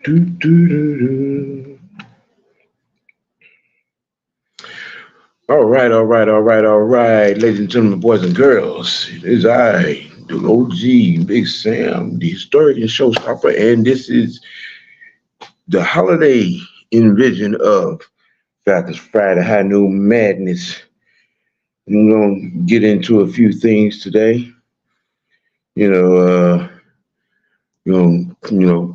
Do, do, do, do. All right. Ladies and gentlemen, boys and girls, it is I, the OG, Big Sam, the historian showstopper, and this is the holiday invasion of Falcons Friday High Noon Madness. I'm going to get into a few things today. You know,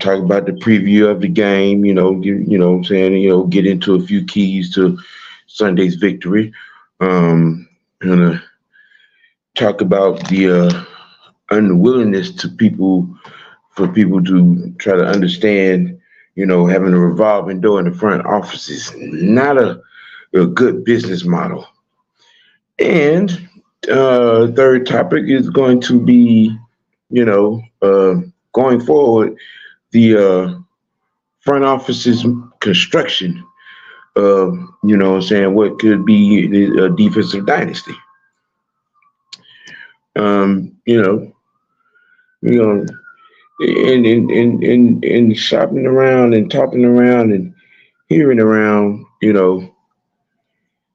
talk about the preview of the game. What I'm saying. Get into a few keys to Sunday's victory. Gonna talk about the unwillingness for people to try to understand. Having a revolving door in the front office is not a good business model. And third topic is going to be, going forward, the front office's construction of, what could be a defensive dynasty. Um, you know, you know, and shopping around and talking around and hearing around,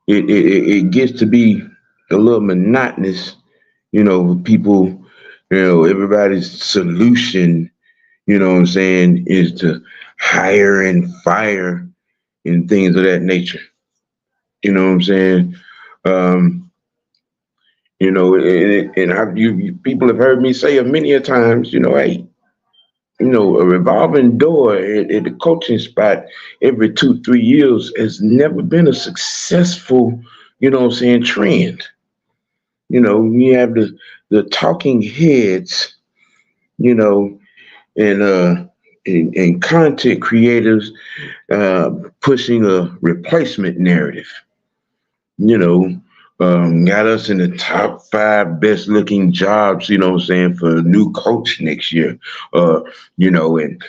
it gets to be a little monotonous, with people, everybody's solution, what I'm saying, is to hire and fire and things of that nature. You know what I'm saying? Um, people have heard me say it many a times, hey, a revolving door at the coaching spot every 2, 3 years has never been a successful, trend. You have the talking heads, you know, and content creators uh, pushing a replacement narrative. You know, got us in the top 5 best looking jobs, what I'm saying, for a new coach next year. Uh, and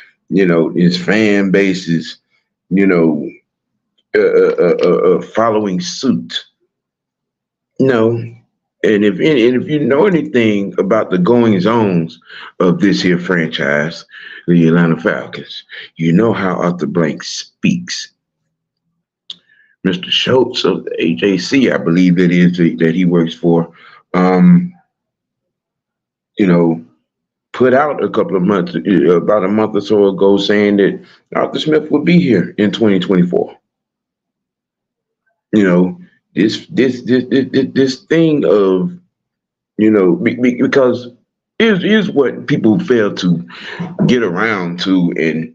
his fan base is, you know, following suit. No. And if you know anything about the goings ons of this here franchise, the Atlanta Falcons, you know how Arthur Blank speaks. Mr. Schultz of the AJC, I believe it is that he works for, um, you know, put out a couple of months, about a month or so ago, saying that Arthur Smith would be here in 2024. You know, this thing of, because is what people fail to get around to, and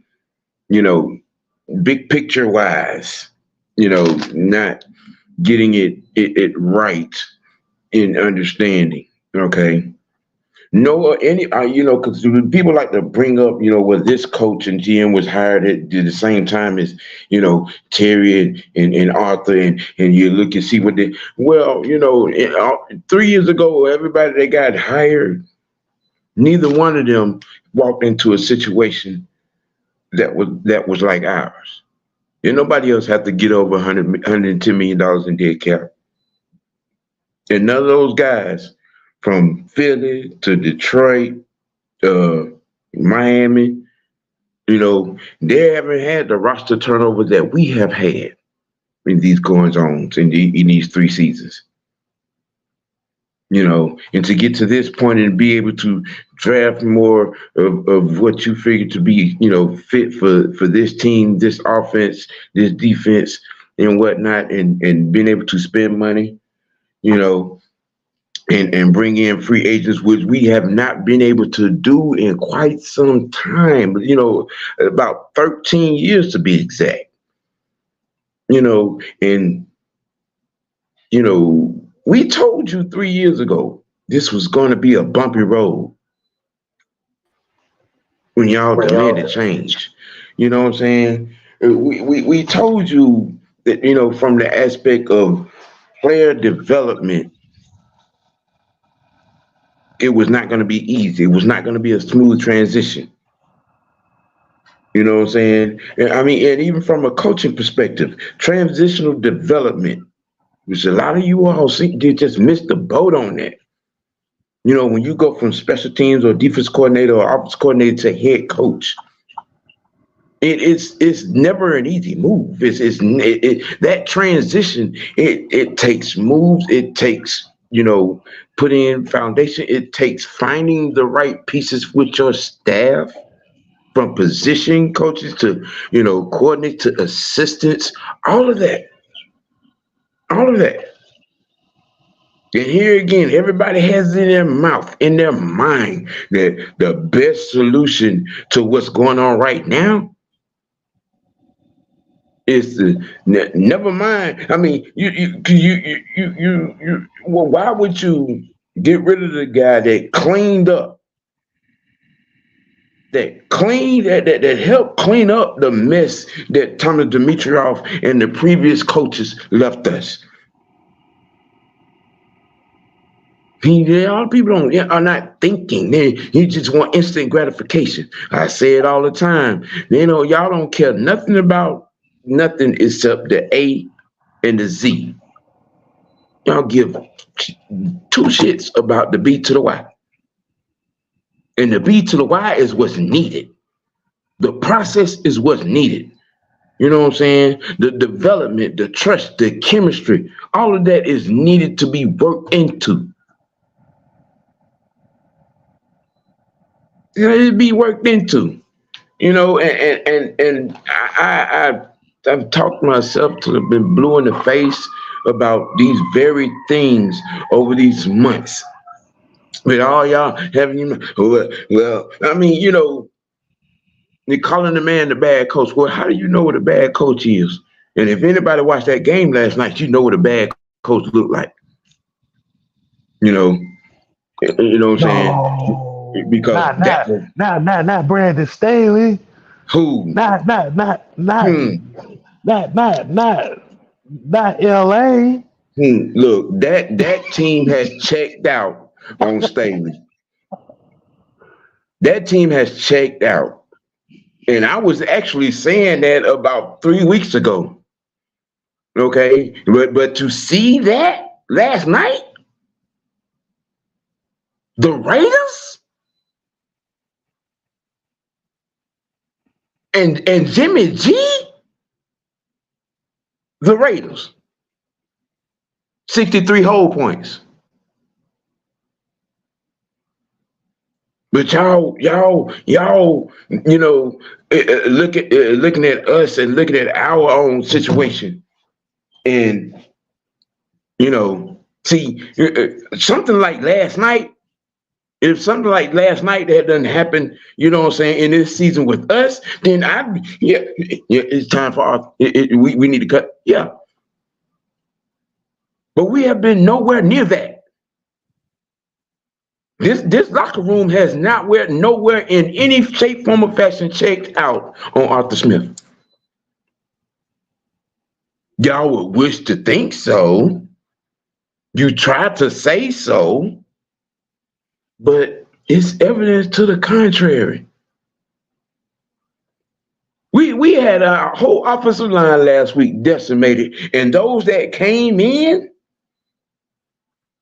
you know, big picture wise, not getting it right in understanding. Okay. No, because people like to bring up, well, this coach and GM was hired at the same time as, Terry and Arthur, and you look and see what they, well, 3 years ago, everybody that got hired, neither one of them walked into a situation that was like ours. And nobody else had to get over $110 million in dead cap. And none of those guys from Philly to Detroit, uh, Miami, they haven't had the roster turnover that we have had in these goings ons in these 3 seasons. And to get to this point and be able to draft more of what you figure to be, fit for this team, this offense, this defense, and whatnot, and being able to spend money, you know, and bring in free agents, which we have not been able to do in quite some time, about 13 years to be exact. And we told you 3 years ago this was going to be a bumpy road when y'all demanded change. You know what I'm saying? We told you that, from the aspect of player development, it was not going to be easy. It was not going to be a smooth transition. You know what I'm saying? And even from a coaching perspective, transitional development, which a lot of you all see, they just missed the boat on that. When you go from special teams or defense coordinator or offense coordinator to head coach, It's never an easy move. That transition. It takes moves. It takes put in foundation. It takes finding the right pieces with your staff, from position coaches to coordinates to assistants. All of that. All of that. And here again, everybody has in their mouth, in their mind, that the best solution to what's going on right now is to never mind. I mean, well, why would you get rid of the guy that cleaned up, that helped clean up the mess that Thomas Dimitroff and the previous coaches left us? A lot of people are not thinking. You just want instant gratification. I say it all the time. Y'all don't care nothing about nothing except the A and the Z. Y'all give two shits about the B to the Y. And the B to the Y is what's needed. The process is what's needed. You know what I'm saying? The development, the trust, the chemistry, all of that is needed to be worked into. It'd be worked into, and I've talked myself to have been blue in the face about these very things over these months. With all y'all having, well, I mean, they're calling the man the bad coach. Well, how do you know what a bad coach is? And if anybody watched that game last night, you know what a bad coach looked like. You know what I'm saying? Because not Brandon Staley. Who? Not LA. Look, that team has checked out on Staley. That team has checked out. And I was actually saying that about 3 weeks ago. Okay. But to see that last night, the Raiders and Jimmy G, the Raiders, 63 whole points. But y'all, looking at us and looking at our own situation, and see something like last night. If something like last night that doesn't happen, in this season with us, then it's time for we need to cut. Yeah. But we have been nowhere near that. This locker room has nowhere in any shape, form, or fashion checked out on Arthur Smith. Y'all would wish to think so. You try to say so. But it's evidence to the contrary. We had our whole offensive line last week decimated, and those that came in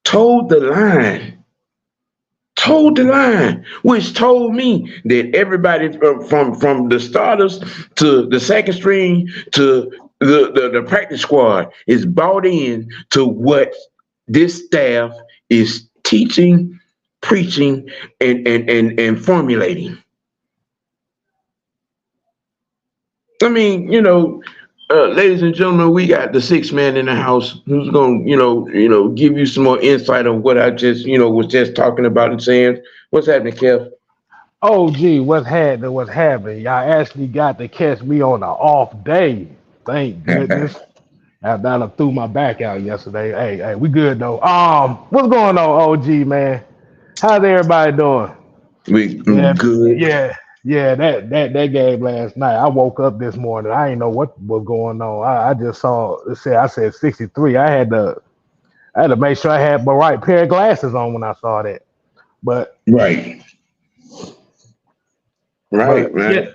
told the line, which told me that everybody from the starters to the second string to the practice squad is bought in to what this staff is teaching, preaching, and formulating. I mean, ladies and gentlemen, we got the sixth man in the house who's going to, give you some more insight on what I just, was just talking about and saying. What's happening, Kev? Oh, gee, what's happening? Y'all actually got to catch me on an off day. Thank goodness. I threw my back out yesterday. Hey, we good though. What's going on, OG, man? How's everybody doing? We good. Yeah, that game last night. I woke up this morning. I didn't know what was going on. I just saw I said 63. I had to make sure I had my right pair of glasses on when I saw that. But right. Yeah.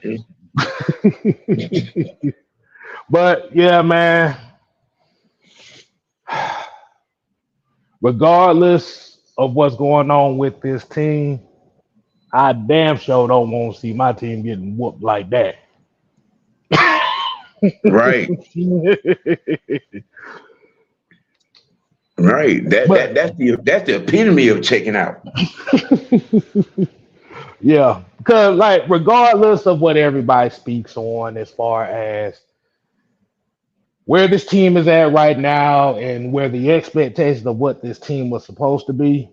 But yeah, man. Regardless of what's going on with this team, I damn sure don't want to see my team getting whooped like that. Right. Right. But That's the epitome of checking out. yeah, because like regardless of what everybody speaks on as far as where this team is at right now and where the expectations of what this team was supposed to be,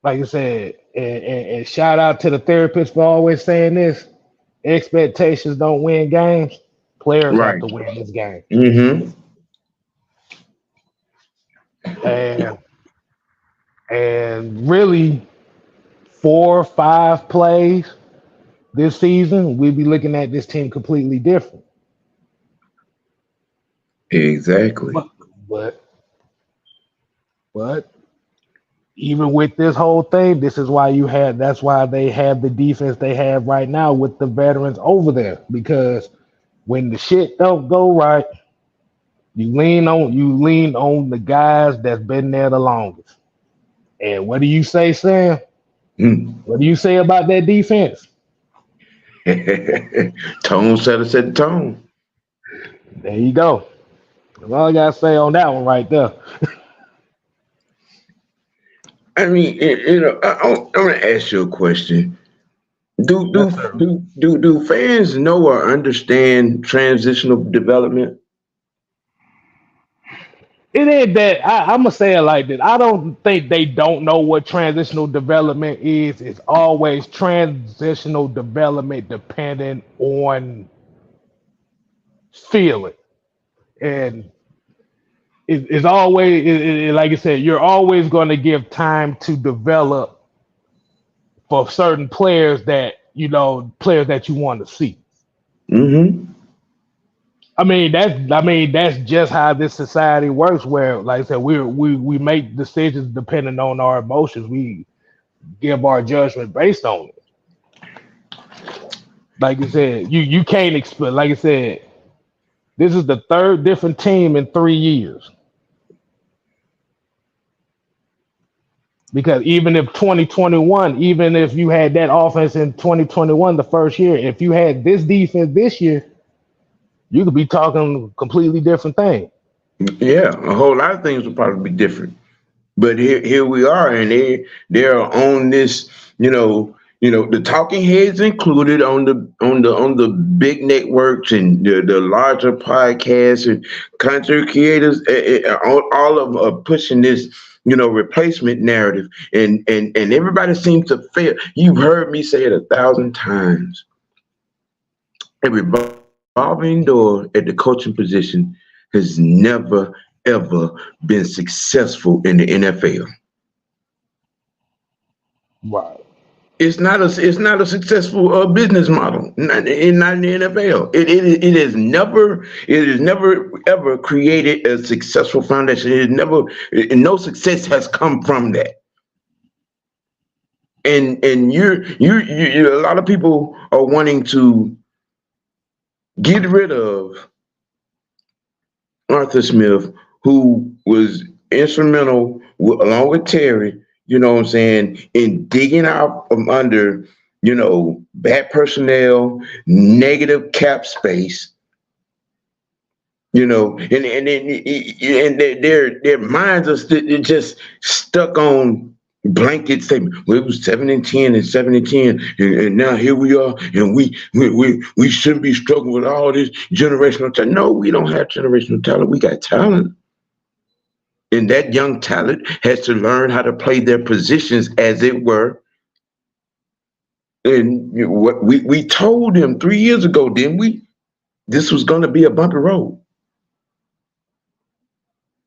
like I said, and shout out to the therapist for always saying this: expectations don't win games. Players have Right. to win this game. Mm-hmm. And really 4 or 5 plays this season, we'll be looking at this team completely different. Exactly. But but but even with this whole thing, this is why that's why they have the defense they have right now with the veterans over there. Because when the shit don't go right, you lean on the guys that's been there the longest. And what do you say, Sam? Mm. What do you say about that defense? Tone set the tone. There you go. That's all I gotta say on that one right there. I mean, I'm gonna ask you a question. Do Yes, do sir. do fans know or understand transitional development? It ain't that I'm gonna say it like this. I don't think they don't know what transitional development is. It's always transitional development depending on feeling. And it's always like I said, you're always going to give time to develop for certain players players that you want to see. Mm-hmm. I mean that's just how this society works. Where, like I said, we make decisions depending on our emotions. We give our judgment based on it. Like I said, you can't expect. Like I said, this is the third different team in 3 years. Because even if 2021, even if you had that offense in 2021, the first year, if you had this defense this year, you could be talking completely different thing. Yeah, a whole lot of things will probably be different. But here we are, and they're on this, the talking heads included on the big networks and the larger podcasts and content creators, all of them are pushing this, replacement narrative, and everybody seems to fail. You've heard me say it 1,000 times. A revolving door at the coaching position has never ever been successful in the NFL. Right. It's not a successful business model. Not in the NFL. It has never ever created a successful foundation. No success has come from that. And a lot of people are wanting to get rid of Arthur Smith, who was instrumental along with Terry, you know what I'm saying, in digging out from under, bad personnel, negative cap space, and their minds are just stuck on blanket statement. Well, it was 7-10 and 7-10, and now here we are, and we shouldn't be struggling with all this generational talent. No, we don't have generational talent. We got talent, and that young talent has to learn how to play their positions, as it were. And what we told them 3 years ago, didn't we? This was going to be a bumpy road.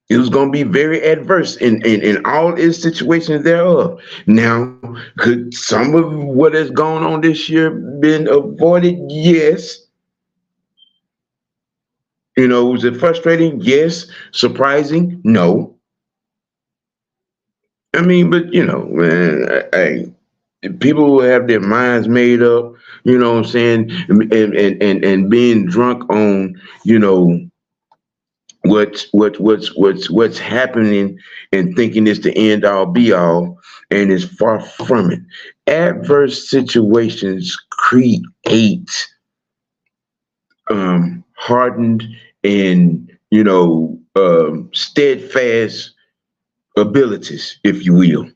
It was going to be very adverse in all its situations thereof. Now, could some of what has gone on this year been avoided? Yes. Was it frustrating? Yes. Surprising? No. I mean, but man, people who have their minds made up, you know what I'm saying, and being drunk on, what's happening, and thinking it's the end all be all, and it's far from it. Adverse situations create hardened and steadfast abilities, if you will.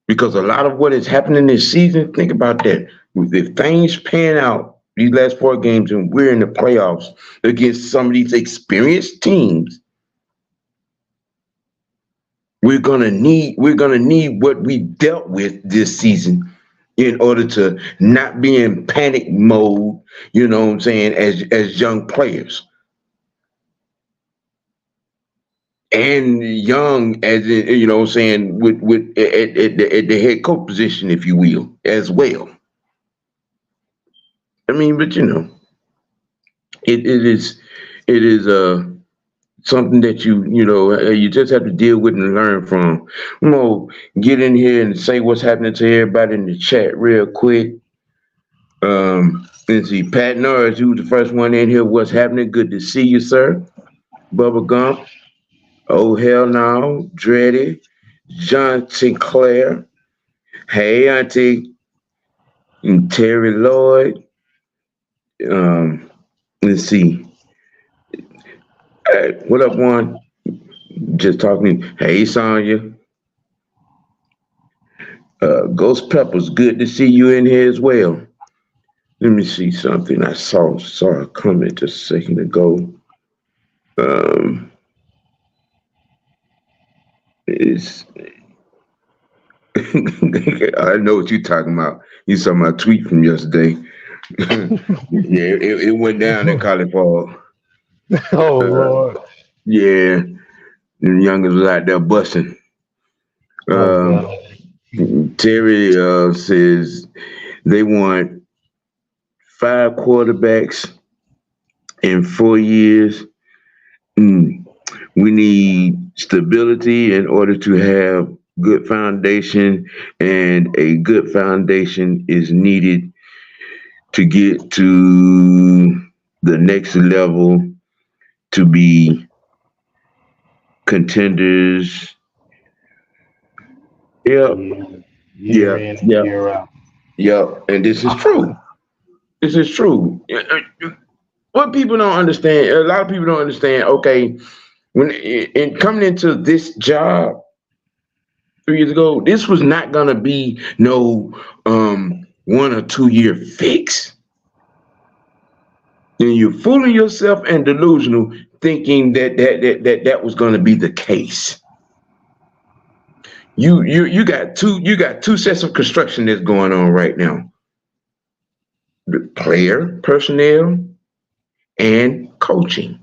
Because a lot of what is happening this season, think about that. If things pan out these last 4 games and we're in the playoffs against some of these experienced teams, we're gonna need what we dealt with this season in order to not be in panic mode, you know what I'm saying, as young players. And young as in, you know what I'm saying, with at the head coach position, if you will, as well. I mean, but it is something that you just have to deal with and learn from. I'm gonna get in here and say what's happening to everybody in the chat real quick. Let's see, Pat Norris, who's the first one in here. What's happening? Good to see you, sir. Bubba Gump. Oh hell no, Dreddy, John Sinclair. Hey, Auntie, and Terry Lloyd. Let's see. Hey, what up, one? Just talking. Hey, Sonya. Ghost Peppers, good to see you in here as well. Let me see something. I saw a comment a second ago. It's I know what you're talking about. You saw my tweet from yesterday. Yeah, it went down in California. Oh Lord. Yeah, the youngest was out there busting. Oh, Terry says they want 5 quarterbacks in 4 years. We need stability in order to have good foundation, and a good foundation is needed to get to the next level to be contenders. Yep. Year in and year out. Yep. And this is true. This is true. What people don't understand, a lot of people don't understand, okay, when in coming into this job 3 years ago, this was not gonna be no 1 or 2 year fix. And you're fooling yourself and delusional thinking that was gonna be the case. You got two sets of construction that's going on right now. The player personnel and coaching.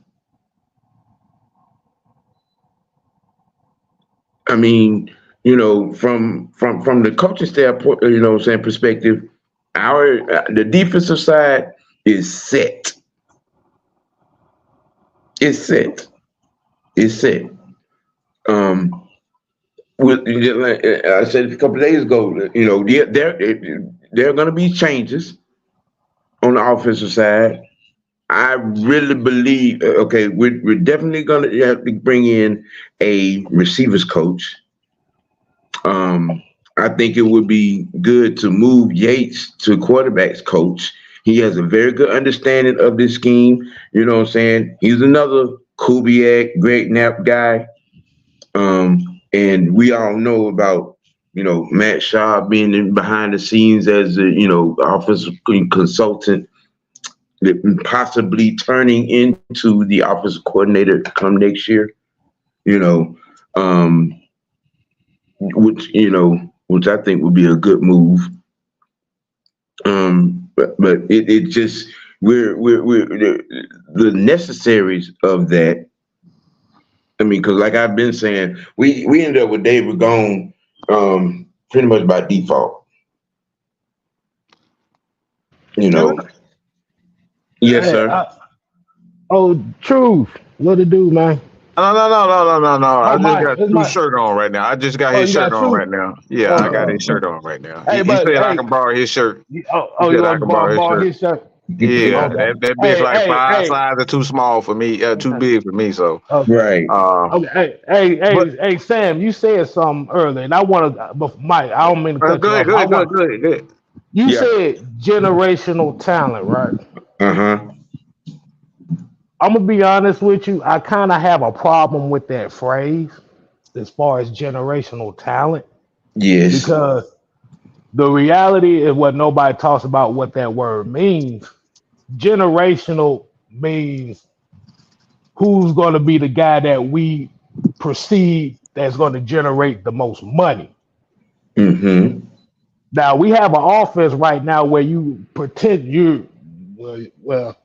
I mean, from the coaching standpoint, perspective, the defensive side is set. It's set. It's set. I said a couple of days ago, there are going to be changes on the offensive side. I really believe, okay, we're definitely going to have to bring in a receivers coach. I think it would be good to move Yates to quarterbacks coach. He has a very good understanding of this scheme. You know what I'm saying? He's another Kubiak, great nap guy. And we all know about, Matt Shaw being behind the scenes as a, offensive consultant, possibly turning into the offensive coordinator come next year, which I think would be a good move. But it just we're the necessaries of that. I mean, because like I've been saying, we ended up with David Gone pretty much by default. Yes, hey, sir. Truth. What it do, man? No. I just got two shirt on right now. I just got his shirt on right now. Yeah, I got his shirt on right now. He said I can borrow his shirt. You want to borrow his shirt? Yeah, that bitch like 5 sizes too small for me, too big for me. So right. Okay. Hey, Sam, you said something earlier, and I want to, but Mike, I don't mean to cut you off. Good. You said generational talent, right? I'm gonna be honest with you. I kind of have a problem with that phrase as far as generational talent Yes. because the reality is what nobody talks about what that word means. Generational means who's going to be the guy that we perceive that's going to generate the most money. Mm-hmm. Now we have an offense right now where you pretend you well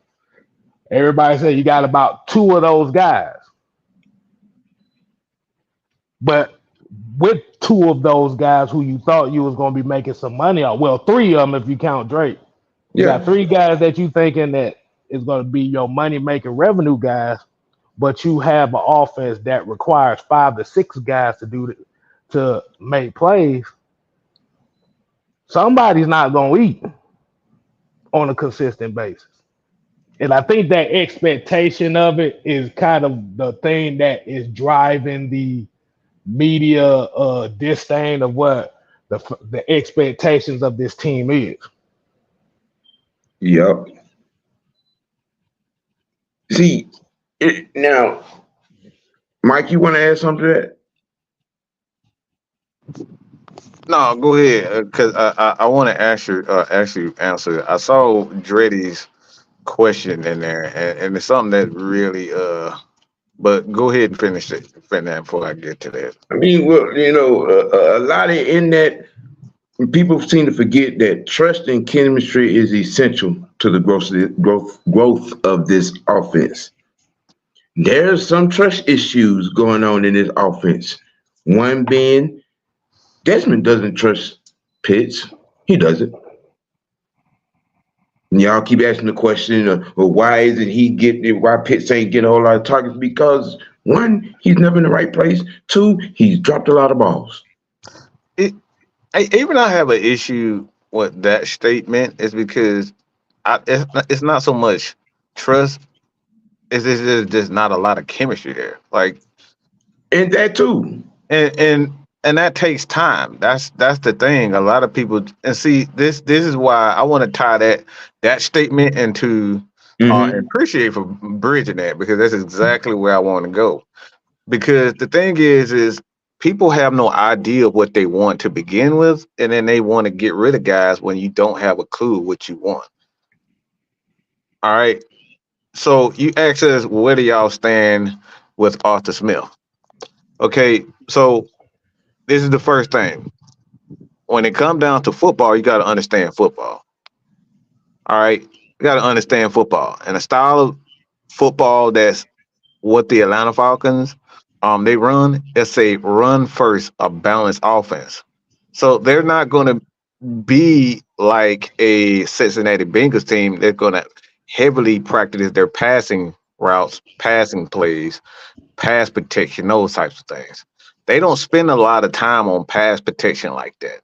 everybody says you got about two of those guys, but with two of those guys who you thought you was going to be making some money on, well, three of them if you count Drake, you got Yeah. three guys that you thinking that is going to be your money making revenue guys, but you have an offense that requires 5 to 6 guys to make plays. Somebody's not going to eat on a consistent basis. And I think that expectation of it is kind of the thing that is driving the media disdain of what the expectations of this team is. Yep. See, now, Mike, you want to add something to that? No, go ahead, because I want to actually answer. I saw Dreddy's question in there, and it's something that really But go ahead and finish that before I get to that. I mean, well, a lot of in that people seem to forget that trust and chemistry is essential to the growth of this offense. There's some trust issues going on in this offense. One being Desmond doesn't trust Pitts. He doesn't. And y'all keep asking the question, well, why isn't he getting it? Why Pitts ain't getting a whole lot of targets? Because one, he's never in the right place. Two, he's dropped a lot of balls. Even I have an issue with that statement is because it's not so much trust. It's just not a lot of chemistry there. Like, and that too. And that takes time. That's the thing. A lot of people and see this is why I want to tie that statement into and appreciate for bridging that, because that's exactly where I want to go. Because the thing is people have no idea what they want to begin with, and then they want to get rid of guys when you don't have a clue what you want. All right. So you ask us, where do y'all stand with Arthur Smith? Okay, so this is the first thing. When it comes down to football, you got to understand football. All right, you got to understand football and a style of football that's what the Atlanta Falcons they run. It's a run first, a balanced offense. So they're not going to be like a Cincinnati Bengals team. They're going to heavily practice their passing routes, passing plays, pass protection, those types of things. They don't spend a lot of time on pass protection like that.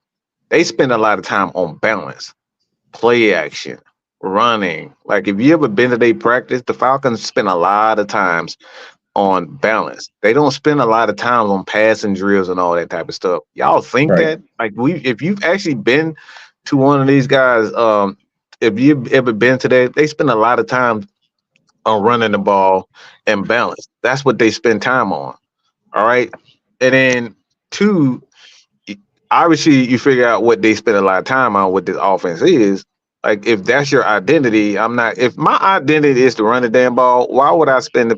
They spend a lot of time on balance, play action, running. Like if you ever been to their practice, the Falcons spend a lot of times on balance. They don't spend a lot of time on passing drills and all that type of stuff. Y'all think that? Like if you've actually been to one of these guys, if you've ever been to that, they spend a lot of time on running the ball and balance. That's what they spend time on. All right. And then two, obviously you figure out what they spend a lot of time on, what this offense is. Like if that's your identity, if my identity is to run the damn ball, why would I spend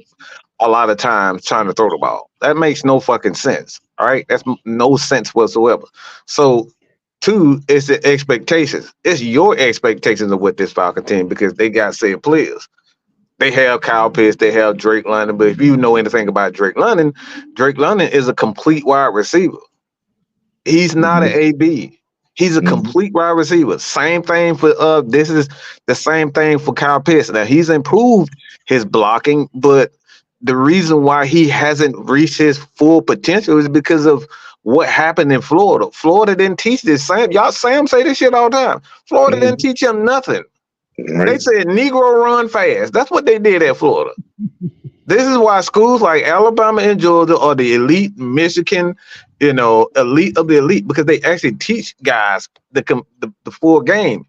a lot of time trying to throw the ball? That makes no fucking sense. All right. That's no sense whatsoever. So two, it's the expectations. It's your expectations of what this Falcon team, because they got said players. They have Kyle Pitts, they have Drake London, but if you know anything about Drake London is a complete wide receiver. He's not an AB. He's a complete wide receiver. Same thing for this is the same thing for Kyle Pitts. Now he's improved his blocking, but the reason why he hasn't reached his full potential is because of what happened in Florida. Florida didn't teach this. Sam say this shit all the time. Florida didn't teach him nothing. They said Negro run fast. That's what they did at Florida. This is why schools like Alabama and Georgia are the elite, Michigan, elite of the elite, because they actually teach guys the full game.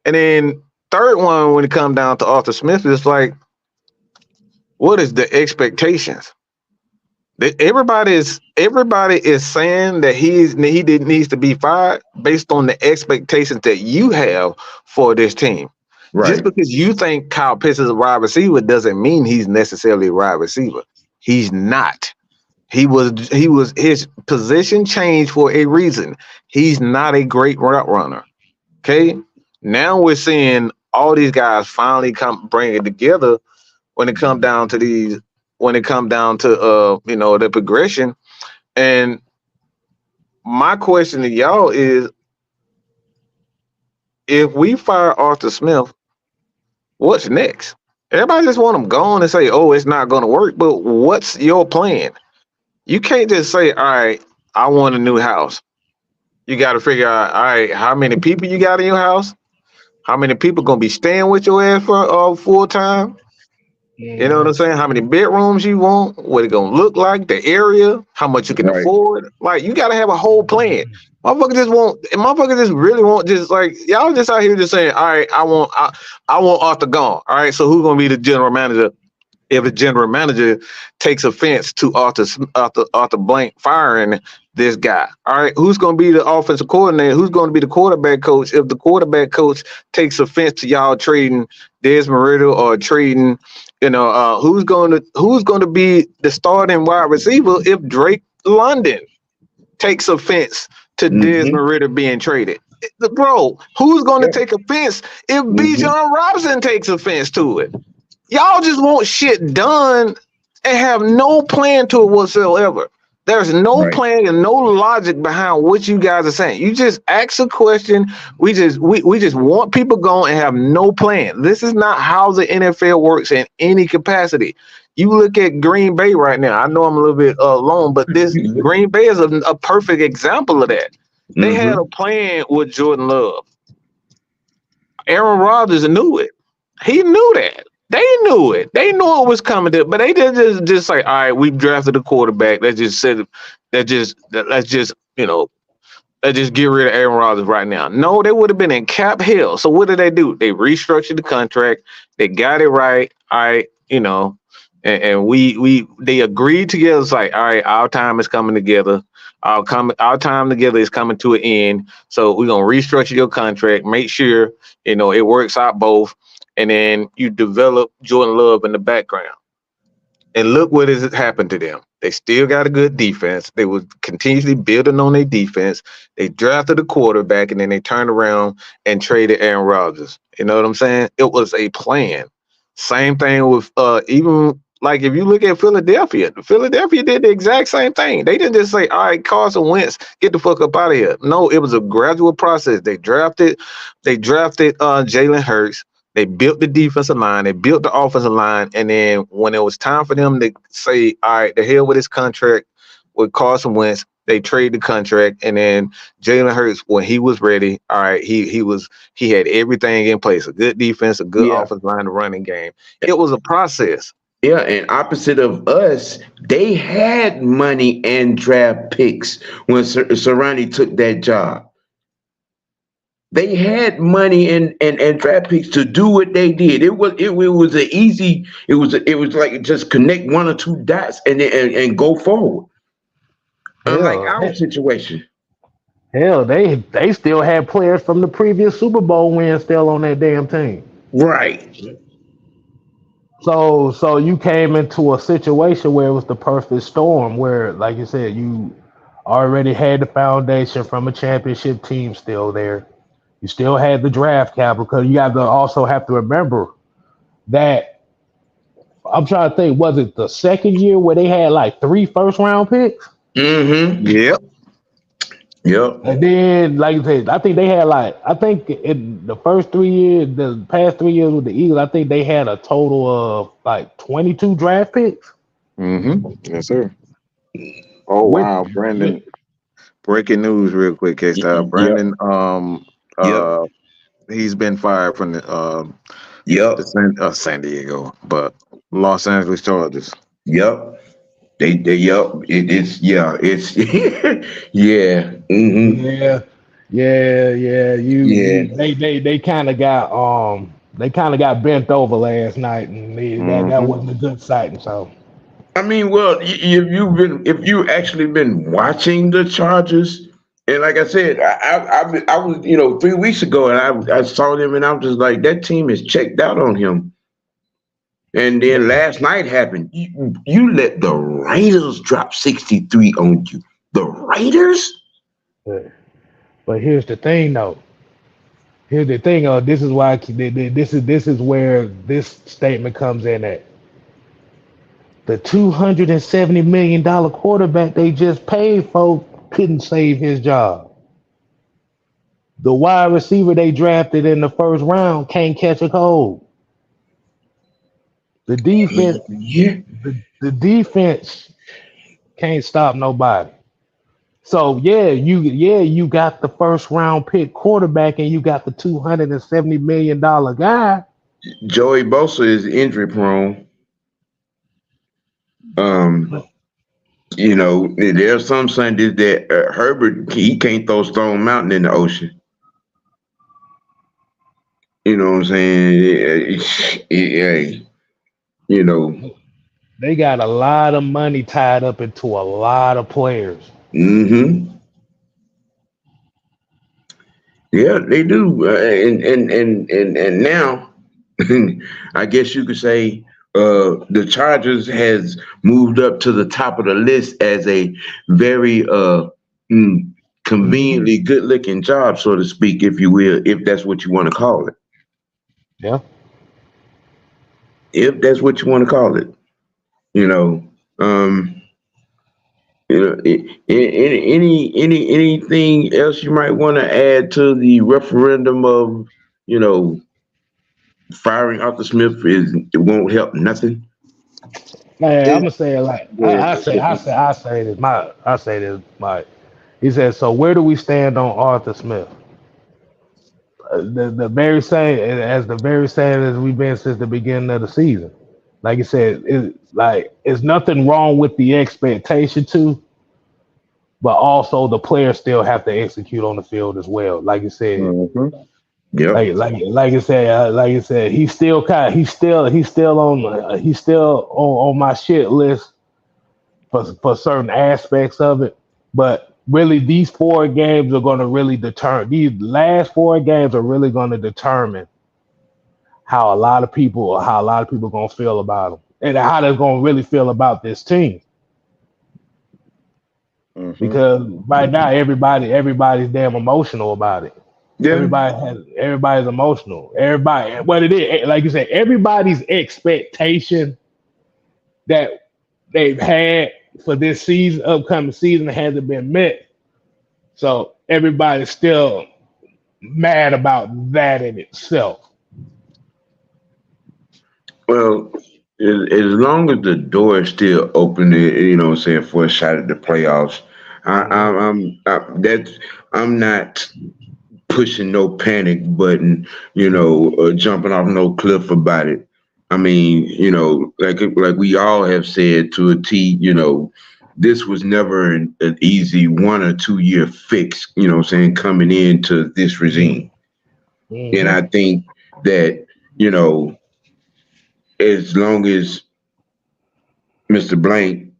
And then third one, when it comes down to Arthur Smith, it's like What is the expectations? Everybody is saying that needs to be fired based on the expectations that you have for this team. Right. Just because you think Kyle Pitts is a wide receiver doesn't mean he's necessarily a wide receiver. He's not. His position changed for a reason. He's not a great route runner. Okay. Now we're seeing all these guys finally bring it together when it comes down to the progression. And my question to y'all is, if we fire Arthur Smith, what's next? Everybody just want him gone and say, oh, it's not going to work. But what's your plan? You can't just say, all right, I want a new house. You got to figure out, all right, how many people you got in your house? How many people going to be staying with your ass for full time? You know what I'm saying? How many bedrooms you want? What it gonna look like? The area? How much you can afford? Like, you gotta have a whole plan. Motherfuckers just really want, just like, y'all just out here just saying, all right, I want Arthur gone. All right, so who's gonna be the general manager if the general manager takes offense to Arthur Blank firing this guy? All right, who's gonna be the offensive coordinator? Who's gonna be the quarterback coach if the quarterback coach takes offense to y'all trading Desmond Ridder or trading? Who's going to be the starting wide receiver if Drake London takes offense to Desmond Ridder being traded? Bro, who's going to take offense if Bijan Robinson takes offense to it? Y'all just want shit done and have no plan to it whatsoever. There's no plan and no logic behind what you guys are saying. You just ask a question. We just want people going and have no plan. This is not how the NFL works in any capacity. You look at Green Bay right now. I know I'm a little bit long, but this Green Bay is a perfect example of that. They had a plan with Jordan Love. Aaron Rodgers knew it. He knew that. They knew it. They knew it was coming to, but they didn't just say, all right, we've drafted a quarterback. Let's just get rid of Aaron Rodgers right now. No, they would have been in cap hell. So what did they do? They restructured the contract. They got it right. All right, and they agreed together. It's like, all right, our time is coming together. Our time together is coming to an end. So we're gonna restructure your contract, make sure it works out both. And then you develop Jordan Love in the background. And look what has happened to them. They still got a good defense. They were continuously building on their defense. They drafted a quarterback, and then they turned around and traded Aaron Rodgers. You know what I'm saying? It was a plan. Same thing with even like if you look at Philadelphia did the exact same thing. They didn't just say, all right, Carson Wentz, get the fuck up out of here. No, it was a gradual process. They drafted Jalen Hurts. They built the defensive line, they built the offensive line, and then when it was time for them to say, all right, the hell with this contract with Carson Wentz, they trade the contract, and then Jalen Hurts, when he was ready, all right, he had everything in place, a good defense, a good offensive line, a running game. It was a process. Yeah, and opposite of us, they had money and draft picks when Sirianni took that job. They had money and draft picks to do what they did. It was like just connect one or two dots and go forward. Unlike our situation. Hell, they still had players from the previous Super Bowl win still on that damn team. Right. So you came into a situation where it was the perfect storm, where, like you said, you already had the foundation from a championship team still there. You still had the draft capital, because you have to also have to remember that, I'm trying to think, was it the second year where they had like 3 first-round picks? Mm-hmm. Yep. And then, like you said, I think they had in the past 3 years with the Eagles, I think they had a total of like 22 draft picks. Mm-hmm. Yes, sir. Oh, wow, Brandon. Breaking news real quick, K-Style. Brandon, he's been fired from the San Diego, but Los Angeles Chargers. Yep. It's yeah. Mm-hmm. They kind of got They kind of got bent over last night, and that Mm-hmm. wasn't a good sight. And so, I mean, well, if you actually been watching the Chargers, and like I said, I was 3 weeks ago, and I saw them, and I was just like, that team is checked out on him. And then last night happened. You let the Raiders drop 63 on you. The Raiders? but here's the thing, though. Here's the thing. This is why this is where this statement comes in at. The $270 million quarterback they just paid for couldn't save his job. The wide receiver they drafted in the first round can't catch a cold. The defense, Yeah. the defense can't stop nobody. So you got the first round pick quarterback and you got the $270 million guy. Joey Bosa is injury prone. There's some Sundays that Herbert he can't throw Stone Mountain in the ocean. You know what I'm saying? They got a lot of money tied up into a lot of players. Mm-hmm. Yeah, they do, and now, I guess you could say the Chargers has moved up to the top of the list as a very conveniently good-looking job, so to speak, if you will, if that's what you want to call it. Yeah. If that's what you want to call it, anything else you might want to add to the referendum of, firing Arthur Smith it won't help nothing. Man, I'm gonna say it like I say this, Mike. He said, so where do we stand on Arthur Smith? The very same as we've been since the beginning of the season. Like you said, it's nothing wrong with the expectation too, but also the players still have to execute on the field as well. Like you said, Yeah. like you said, he's still on my shit list for certain aspects of it, but. Really, these 4 games are going to really determine. These last 4 games are really going to determine how a lot of people are going to feel about them, and how they're going to really feel about this team. Because right now, everybody's damn emotional about it. Yeah. Everybody's emotional. Everybody, what it is, like you said, everybody's expectation that they've had for this upcoming season hasn't been met. So everybody's still mad about that in itself. Well, as long as the door is still open, for a shot at the playoffs, I'm not pushing no panic button, jumping off no cliff about it. I mean, like we all have said to a T, this was never an easy 1 or 2 year fix, coming into this regime. And I think that, as long as Mr. Blank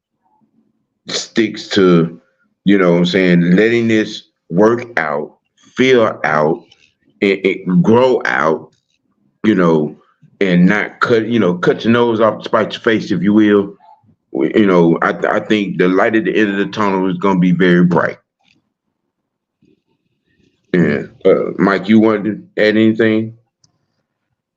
sticks to, letting this work out, feel out, and grow out, and not cut your nose off to spite your face, if you will. I think the light at the end of the tunnel is going to be very bright. Yeah. Mike, you wanted to add anything?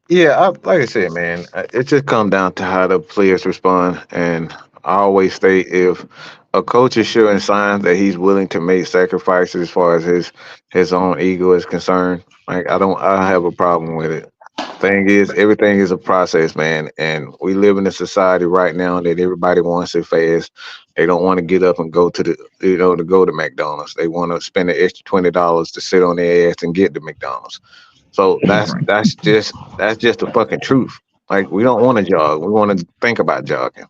Yeah, like I said, man, it just comes down to how the players respond. And I always say, if a coach is showing signs that he's willing to make sacrifices as far as his own ego is concerned, like I don't have a problem with it. Thing is, everything is a process, man, and we live in a society right now that everybody wants it fast. They don't want to get up and go to to McDonald's. They want to spend the extra $20 to sit on their ass and get to McDonald's. So that's just the fucking truth. Like, we don't want to jog. We want to think about jogging.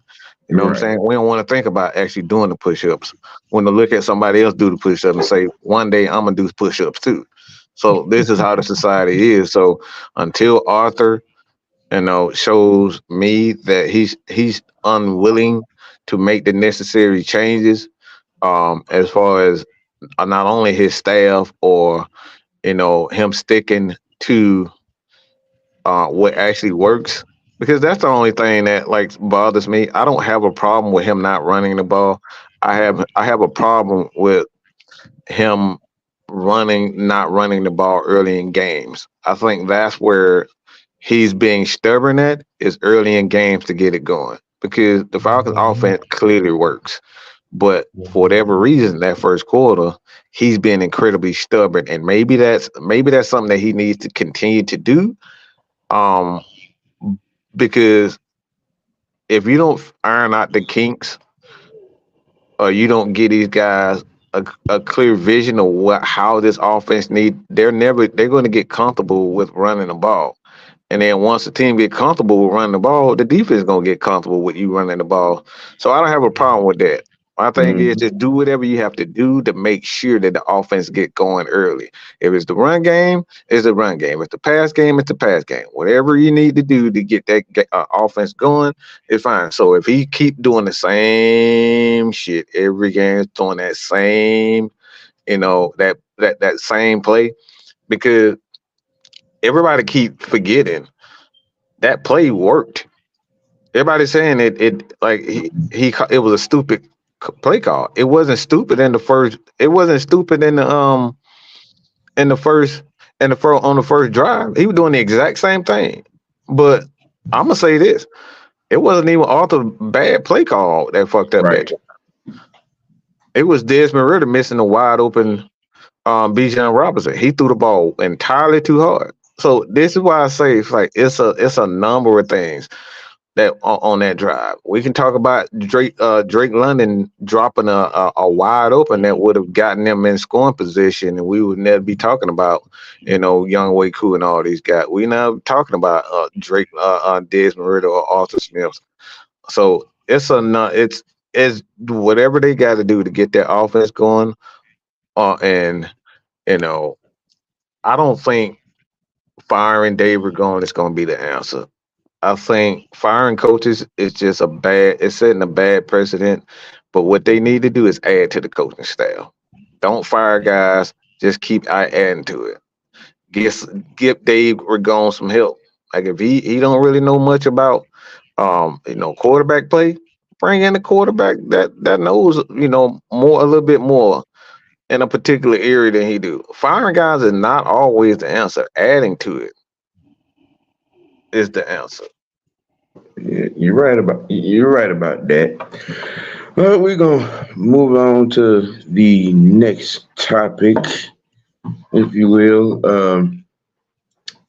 You know what I'm saying? We don't want to think about actually doing the push-ups. We want to look at somebody else do the push-ups and say, one day I'm gonna do push-ups too. So this is how the society is. So until Arthur, shows me that he's unwilling to make the necessary changes, as far as not only his staff or him sticking to what actually works, because that's the only thing that like bothers me. I don't have a problem with him not running the ball. I have a problem with him not running the ball early in games. I think that's where he's being stubborn at, is early in games to get it going, because the Falcons offense clearly works. But for whatever reason, that first quarter, he's been incredibly stubborn, and maybe that's something that he needs to continue to do. Um, because if you don't iron out the kinks, or you don't get these guys a clear vision of how this offense they're going to get comfortable with running the ball. And then once the team get comfortable with running the ball, the defense is going to get comfortable with you running the ball. So I don't have a problem with that. My thing is just do whatever you have to do to make sure that the offense get going early. If it's the run game, it's the run game. If it's the pass game, it's the pass game. Whatever you need to do to get that offense going, it's fine. So if he keep doing the same shit every game, throwing that same, that same play, because everybody keep forgetting that play worked. Everybody's saying it like it was a stupid play call. It wasn't stupid in the first. It wasn't stupid in the on the first drive. He was doing the exact same thing. But I'm gonna say this: it wasn't even Arthur's bad play call that fucked up that drive. It was Desmond Ritter missing a wide open Bijan Robinson. He threw the ball entirely too hard. So this is why I say it's a number of things that on that drive. We can talk about Drake London dropping a wide open that would have gotten them in scoring position, and we would never be talking about Young Wei Koo and all these guys. We're not talking about Drake, Desmond Ritter, or Arthur Smith. So it's whatever they got to do to get their offense going, and I don't think firing Dave Ragone is going to be the answer. I think firing coaches is just it's setting a bad precedent. But what they need to do is add to the coaching staff. Don't fire guys, just keep adding to it. Give Dave Ragone some help. Like if he don't really know much about quarterback play, bring in a quarterback that knows a little bit more in a particular area than he do. Firing guys is not always the answer. Adding to it is the answer. Yeah, you're right about that. Well, we're gonna move on to the next topic, if you will.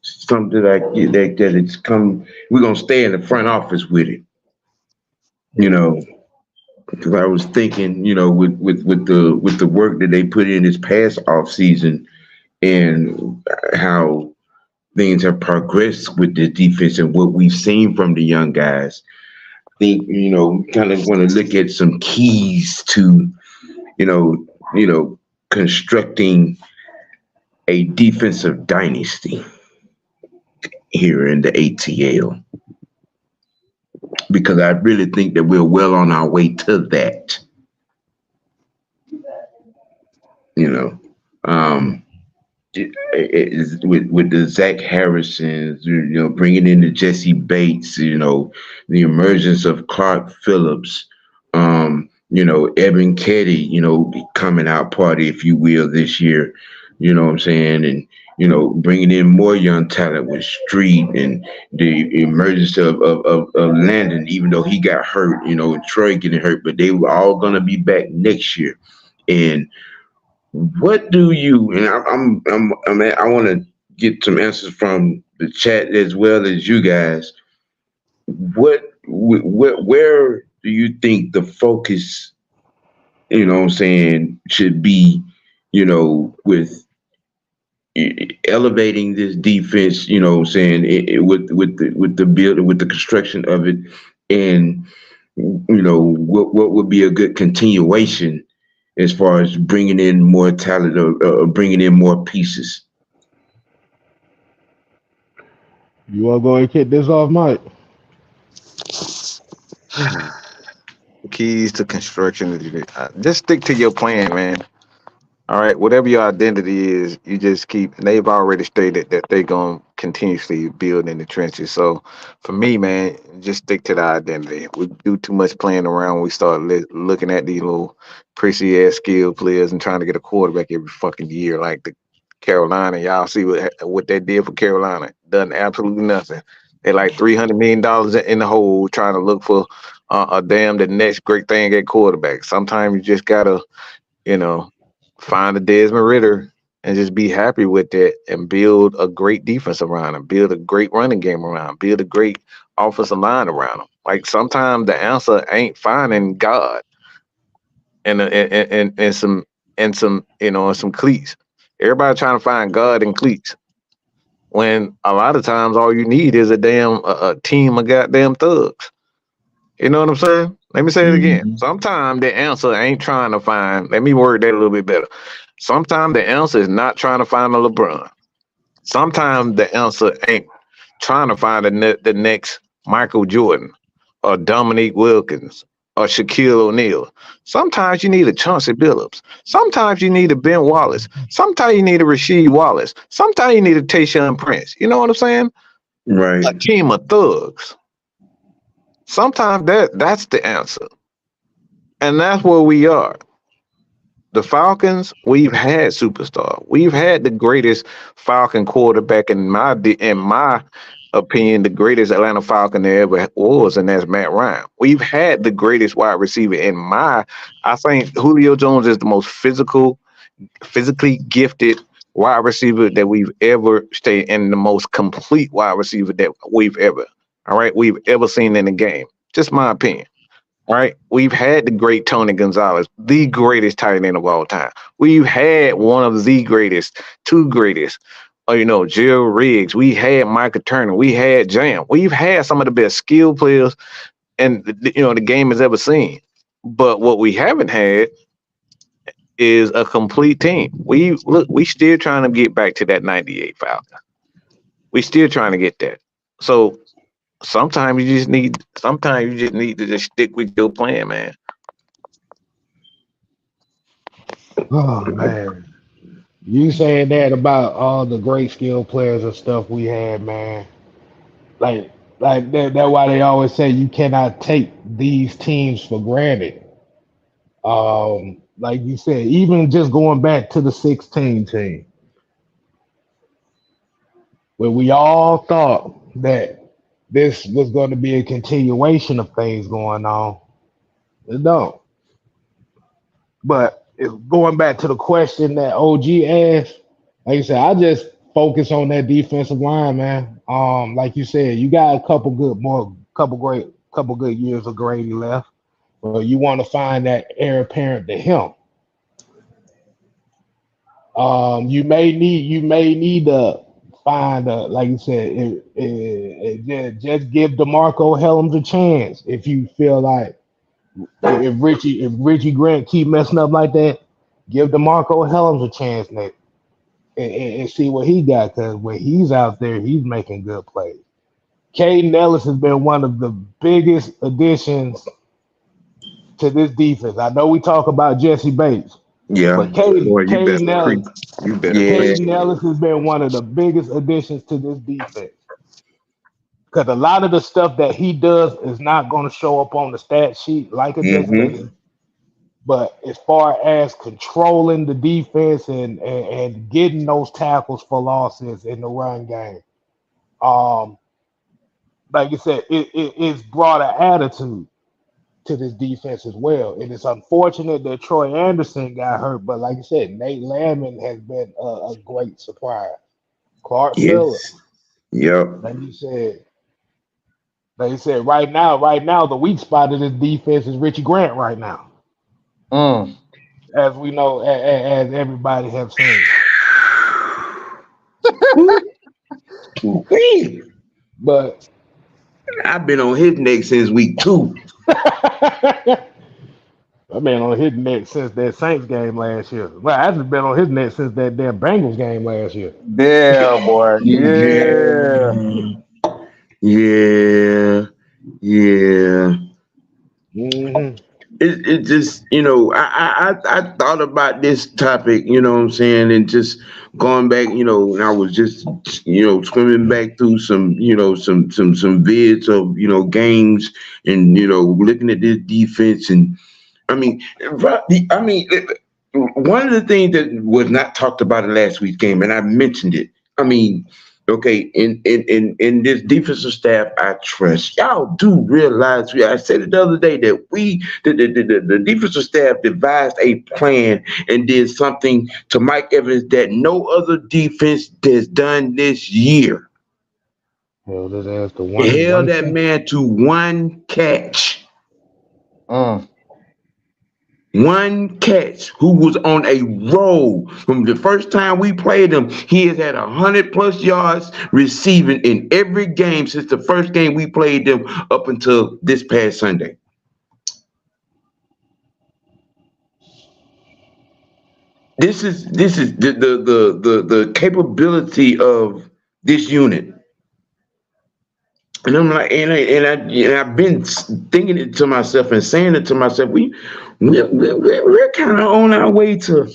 Something that it's come. We're gonna stay in the front office with it. Because I was thinking, with the work that they put in this past off season and how things have progressed with the defense and what we've seen from the young guys. I think, kind of want to look at some keys to, constructing a defensive dynasty here in the ATL. Because I really think that we're well on our way to that. With the Zach Harrisons, bringing in the Jesse Bates, the emergence of Clark Phillips, Evan Ketty, coming out party, if you will, this year. You know what I'm saying? And bringing in more young talent with Street and the emergence of Landon, even though he got hurt, Troy getting hurt, but they were all gonna be back next year. And what do you? And I want to get some answers from the chat as well as you guys. Where do you think the focus, should be, with elevating this defense, with the build, with the construction of it, and what would be a good continuation as far as bringing in more talent or bringing in more pieces? You want to go and kick this off, Mike? Keys to construction. Just stick to your plan, man. All right, whatever your identity is, you just keep. And they've already stated that they're gonna continuously build in the trenches. So, for me, man, just stick to the identity. We do too much playing around. We start looking at these little prissy ass skill players and trying to get a quarterback every fucking year, like the Carolina. Y'all see what they did for Carolina? Done absolutely nothing. They're like $300 million in the hole trying to look for a damn the next great thing at quarterback. Sometimes you just gotta, you know find a Desmond Ritter and just be happy with that and build a great defense around him, build a great running game around him, build a great offensive line around him. Like sometimes the answer ain't finding God and some and some cleats. Everybody trying to find God in cleats when a lot of times all you need is a team of goddamn thugs. You know what I'm saying? Let me say it again. Mhm. Sometimes the answer ain't trying to find. Let me word that a little bit better. Sometimes the answer is not trying to find a LeBron. Sometimes the answer ain't trying to find the next Michael Jordan or Dominique Wilkins or Shaquille O'Neal. Sometimes you need a Chauncey Billups. Sometimes you need a Ben Wallace. Sometimes you need a Rasheed Wallace. Sometimes you need a Tayshaun Prince. You know what I'm saying? Right. A team of thugs. Sometimes that's the answer. And that's where we are. The Falcons, we've had superstar. We've had the greatest Falcon quarterback in my opinion, the greatest Atlanta Falcon there ever was, and that's Matt Ryan. We've had the greatest wide receiver I think Julio Jones is the most physically gifted wide receiver that we've ever stayed, and the most complete wide receiver that we've ever seen in the game. Just my opinion. All right. We've had the great Tony Gonzalez, the greatest tight end of all time. We've had one of the greatest, two greatest, Jill Riggs. We had Micah Turner. We had Jam. We've had some of the best skill players and the game has ever seen. But what we haven't had is a complete team. We still trying to get back to that 98 Falcon. We still trying to get that. So sometimes you just need to just stick with your plan, man. Oh man, you saying that about all the great skill players and stuff we had, man. Like, like that. Why they always say you cannot take these teams for granted. Like you said, even just going back to the 16 team, where we all thought that this was going to be a continuation of things going on. It don't. But if going back to the question that OG asked, like you said, I just focus on that defensive line, man. Like you said, you got a couple good years of Grady left. But you want to find that heir apparent to him. You may need to find like you said, just give DeMarco Hellams a chance if you feel like if Richie Grant keep messing up like that, give DeMarco Hellams a chance, Nick, and see what he got. Because when he's out there, he's making good plays. Caden Ellis has been one of the biggest additions to this defense. I know we talk about Jesse Bates, Yeah. but Caden Boy, you better Caden Ellis, preach. You better Yeah. preach. Caden Ellis has been one of the biggest additions to this defense. Because a lot of the stuff that he does is not going to show up on the stat sheet like a Jesse Mm-hmm. Bates. But as far as controlling the defense and getting those tackles for losses in the run game, um, like you said, it's brought an attitude to this defense as well. And it's unfortunate that Troy Anderson got hurt, but like you said, Nate Landman has been a great surprise. Clark Phillips, Yes. Yep. like you said, right now, the weak spot of this defense is Richie Grant right now, Mm. as we know, as everybody have seen. Ooh-wee. But I've been on his neck since week 2. I've been on his neck since that Saints game last year. Well, I've been on his neck since that damn Bengals game last year. Yeah, boy. Yeah. Yeah. Yeah, yeah. Mm-hmm. It just, I thought about this topic, you know what I'm saying, and just going back, and I was just, swimming back through some, some vids of, games, and looking at this defense, and I mean, I mean, one of the things that was not talked about in last week's game, and I mentioned it. I mean, okay, in this defensive staff, I trust. Y'all do realize. I said it the other day that the defensive staff devised a plan and did something to Mike Evans that no other defense has done this year. Held his ass to Held one that catch. man to one catch. Mm. One catch, who was on a roll from the first time we played him. He has had 100+ yards receiving in every game since the first game we played them up until this past Sunday. This is the capability of this unit. And I'm like, and I've been thinking it to myself and saying it to myself. We're kind of on our way to,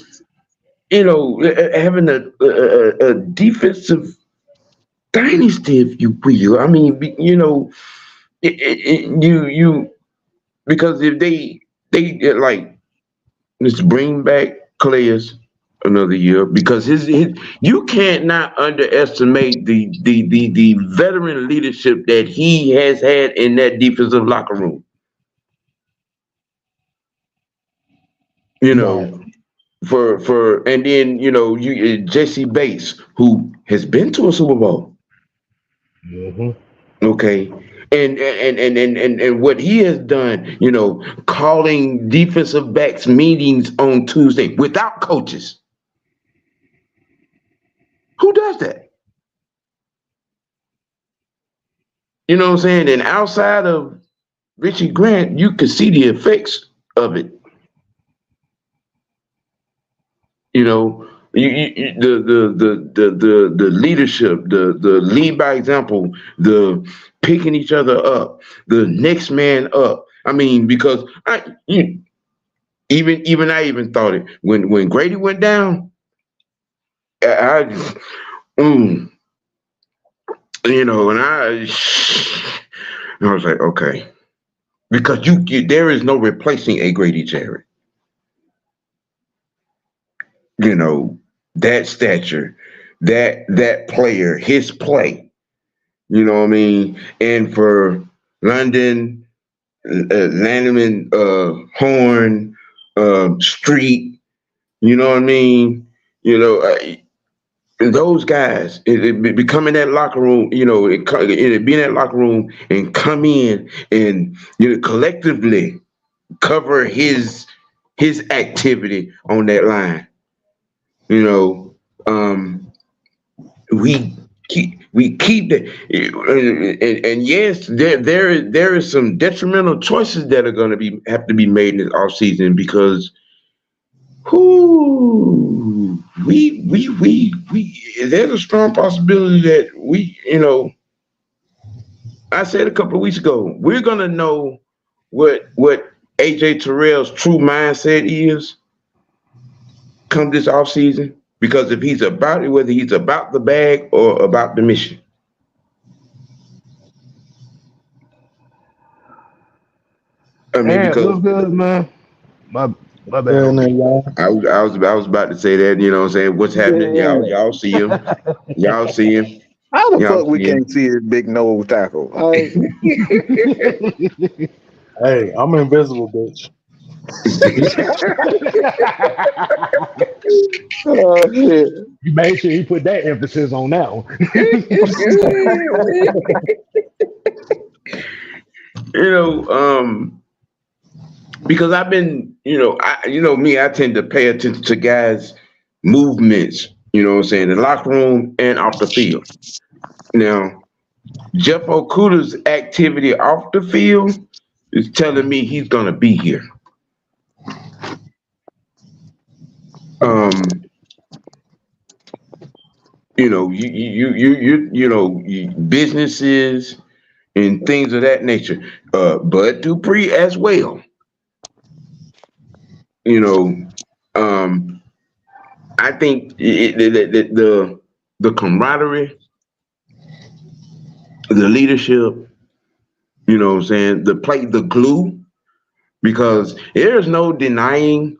having a defensive dynasty, if you will. I mean, because if they like, let's bring back Calais another year, because his you can't not underestimate the veteran leadership that he has had in that defensive locker room. You Right. know, for and then you Jesse Bates, who has been to a Super Bowl. Mm-hmm. Okay. And what he has done, calling defensive backs meetings on Tuesday without coaches. Who does that? You know what I'm saying? And outside of Richie Grant, you could see the effects of it. You know, the leadership, the lead by example, the picking each other up, the next man up. I mean, because even I even thought it when Grady went down. I mm, and I was like, okay, because there is no replacing a Grady Jarrett. You know, that stature, that player, his play. You know what I mean? And for London, Landerman, Horn, Street, you know what I mean? You know, those guys, it becoming that locker room, it be in that locker room and come in and collectively cover his activity on that line. You know, we keep that, and yes, there is some detrimental choices that are going to have to be made in this off season, because there's a strong possibility that I said a couple of weeks ago, we're gonna know what AJ Terrell's true mindset is come this off season, because if he's about it, whether he's about the bag or about the mission. I mean, And because what's good, man? My my bad, Good OG. night, y'all. I was about to say that, what I'm saying, what's happening, Yeah. y'all see him, y'all see him, How the y'all fuck we see him. can't see his big nose tackle? Like, Hey, I'm invisible, bitch. oh shit. You made sure he put that emphasis on that one. you know, um, because I've been, me, I tend to pay attention to guys' movements, what I'm saying, in the locker room and off the field. Now, Jeff Okuda's activity off the field is telling me he's gonna be here. Um, businesses, and things of that nature. Bud Dupree as well. You know, I think the camaraderie, the leadership, you know what I'm saying, the glue, because there's no denying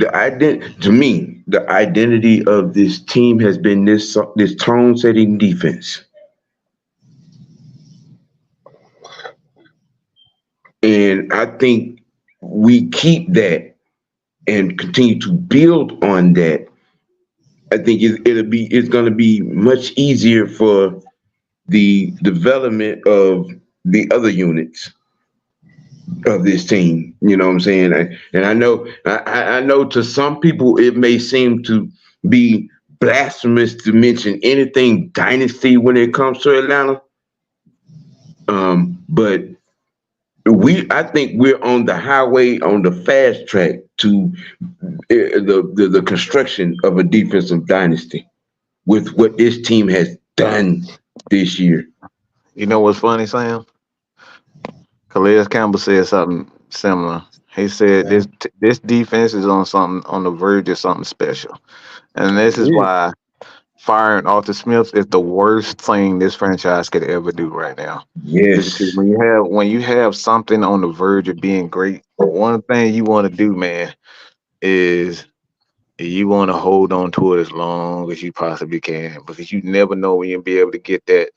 to me, the identity of this team has been this tone setting defense. And I think we keep that and continue to build on that. I think it's going to be much easier for the development of the other units of this team. You know what I'm saying? And I know to some people it may seem to be blasphemous to mention anything dynasty when it comes to Atlanta. But I think we're on the highway, on the fast track to the construction of a defensive dynasty with what this team has done this year. You know what's funny, Sam? Calais Campbell said something similar. He said this defense is on the verge of something special, and this is why firing Arthur Smith is the worst thing this franchise could ever do right now. Yes. Because when you have something on the verge of being great, one thing you want to do, man, is you want to hold on to it as long as you possibly can, because you never know when you'll be able to get that.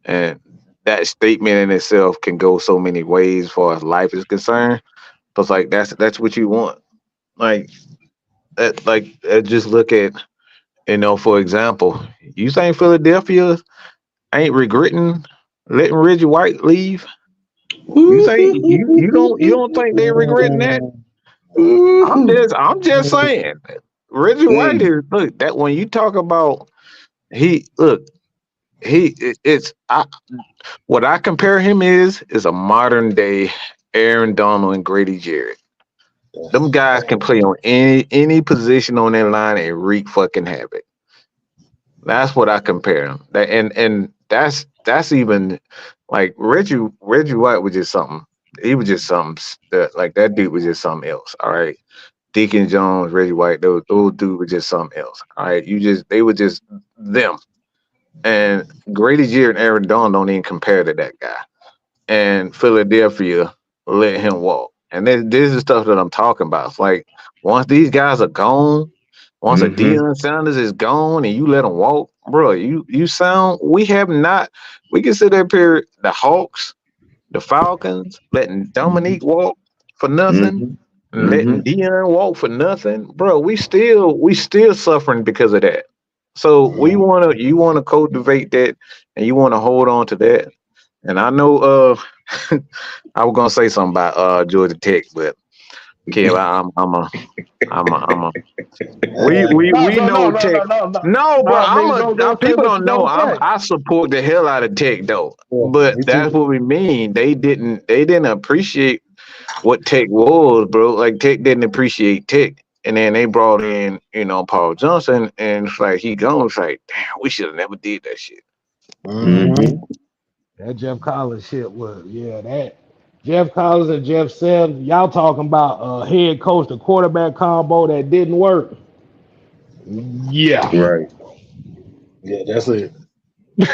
And that statement in itself can go so many ways as far as life is concerned. Because like that's what you want. Just look at, for example, you saying Philadelphia ain't regretting letting Reggie White leave? You say you don't think they're regretting that? I'm just saying, Reggie White is that when you talk about what I compare him is a modern day Aaron Donald and Grady Jarrett. Them guys can play on any position on that line and wreak fucking havoc. That's what I compare them. And that's even like Reggie White was just something. He was just something that dude was just something else. All right. Deacon Jones, Reggie White, those dudes were just something else. All right. They were just them. And Grady Jarrett and Aaron Donald don't even compare to that guy. And Philadelphia let him walk. And this is stuff that I'm talking about. It's like once these guys are gone, once a Deion Sanders is gone and you let him walk, bro, we can sit up here, the Hawks, the Falcons, letting Dominique walk for nothing, and letting Deion walk for nothing, bro. We still suffering because of that. So you want to cultivate that, and you want to hold on to that. And I know I was gonna say something about Georgia Tech, but Kev, we know Tech. No, bro, people don't know. I support the hell out of Tech though. But that's what we mean. They didn't appreciate what Tech was, bro. Like Tech didn't appreciate Tech. And then they brought in, Paul Johnson, and it's like he gone. It's like, damn, we should have never did that shit. That Jeff Collins shit was, that Jeff Collins and Jeff Sims, y'all talking about head coach to quarterback combo that didn't work. Yeah. Right. Yeah, that's it. And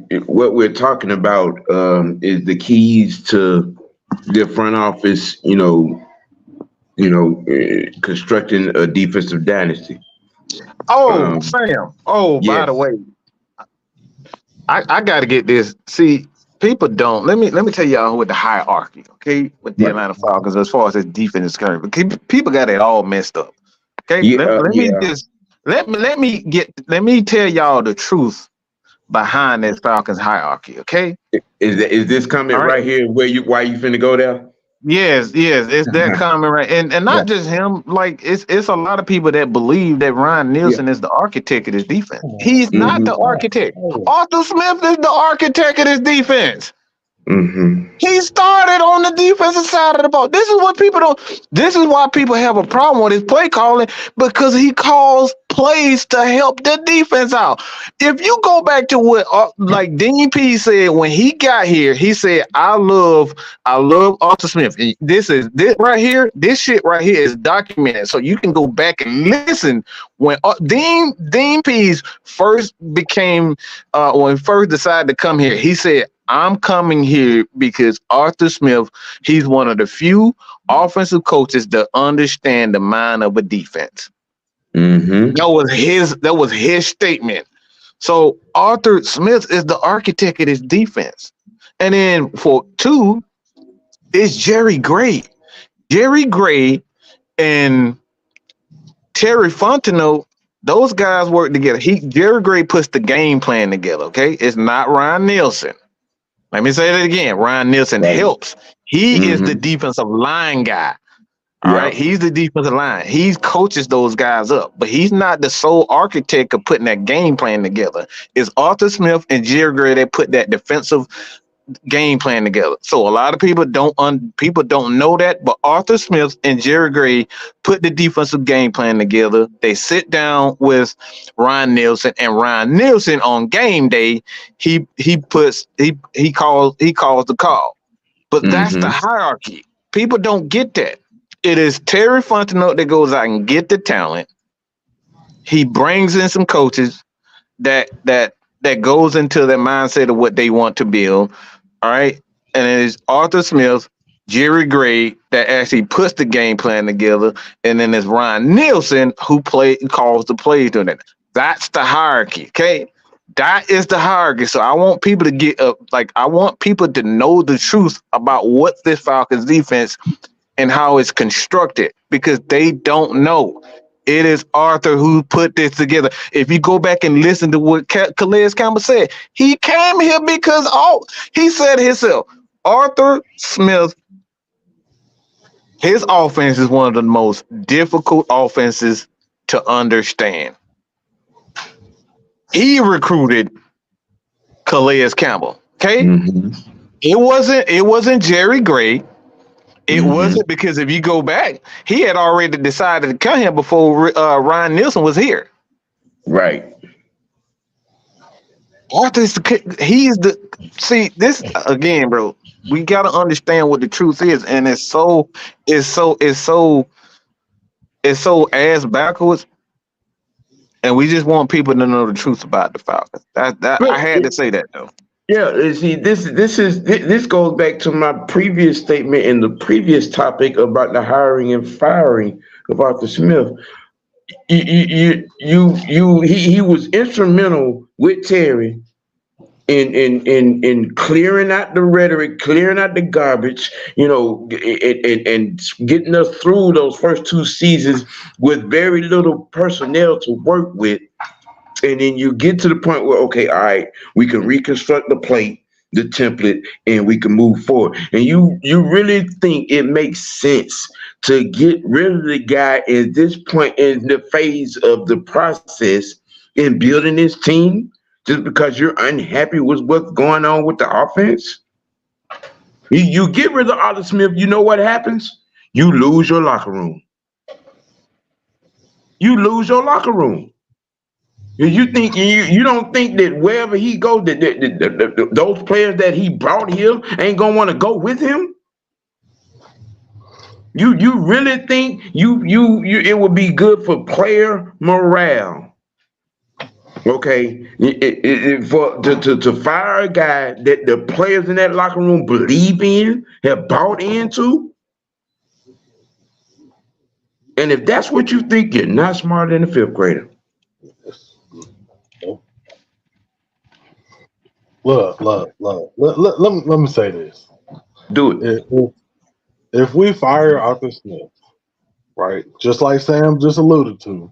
if what we're talking about is the keys to the front office, constructing a defensive dynasty. Oh, Sam. Oh, yes. By the way, I got to get this. See, people don't. Let me tell y'all with the hierarchy, okay, with the Atlanta Falcons as far as this defense is concerned. Okay, people got it all messed up. Okay, let me tell y'all the truth behind this Falcons hierarchy. Okay, is this coming right here? Why you finna go there? Yes, it's that comment right, and not just him. Like it's a lot of people that believe that Ryan Nielsen is the architect of this defense. He's not the architect. Arthur Smith is the architect of this defense. He started on the defensive side of the ball. This is what people don't. This is why people have a problem with his play calling, because he calls plays to help the defense out. If you go back to what like Dean P said when he got here, he said, "I love Arthur Smith." This right here. This shit right here is documented, so you can go back and listen. When Dean P's first became when he first decided to come here, he said, "I'm coming here because Arthur Smith, he's one of the few offensive coaches that understand the mind of a defense." That was his statement. So Arthur Smith is the architect of this defense. And then for two, it's Jerry Gray. Jerry Gray and Terry Fontenot, those guys work together. Jerry Gray puts the game plan together, okay? It's not Ryan Nielsen. Let me say that again. Ryan Nielsen helps. He is the defensive line guy. All right. He's the defensive line. He coaches those guys up, but he's not the sole architect of putting that game plan together. It's Arthur Smith and Jerry Gray that put that defensive game plan together. So a lot of people don't know that, but Arthur Smith and Jerry Gray put the defensive game plan together. They sit down with Ryan Nielsen, and Ryan Nielsen on game day, he calls the call. But that's the hierarchy. People don't get that. It is Terry Fontenot that goes out and get the talent. He brings in some coaches that goes into the mindset of what they want to build. All right. And it is Arthur Smith, Jerry Gray that actually puts the game plan together. And then there's Ryan Nielsen who calls the plays doing that. That's the hierarchy. Okay. That is the hierarchy. So I want people to get up. I want people to know the truth about what this Falcons defense and how it's constructed, because they don't know. It is Arthur who put this together. If you go back and listen to what Calais Campbell said, he came here because he said himself, Arthur Smith, his offense is one of the most difficult offenses to understand. He recruited Calais Campbell. Okay. It wasn't Jerry Gray. It wasn't, because if you go back, he had already decided to come here before Ryan Nielsen was here. Right. Arthur's see this again, bro. We got to understand what the truth is, and it's so ass backwards, and we just want people to know the truth about the Falcons. I had to say that though. Yeah, see, this goes back to my previous statement in the previous topic about the hiring and firing of Arthur Smith. He was instrumental with Terry in clearing out the rhetoric, clearing out the garbage, and getting us through those first two seasons with very little personnel to work with. And then you get to the point where, okay, all right, we can reconstruct the plate, the template, and we can move forward. And you really think it makes sense to get rid of the guy at this point in the phase of the process in building this team just because you're unhappy with what's going on with the offense? You get rid of Arthur Smith, you know what happens? You lose your locker room. You lose your locker room. You don't think that wherever he goes, that those players that he brought here ain't gonna want to go with him? You really think it would be good for player morale? Okay, to fire a guy that the players in that locker room believe in, have bought into? And if that's what you think, you're not smarter than a fifth grader. Look. Let me say this. Do it. If we fire Arthur Smith, right, just like Sam just alluded to,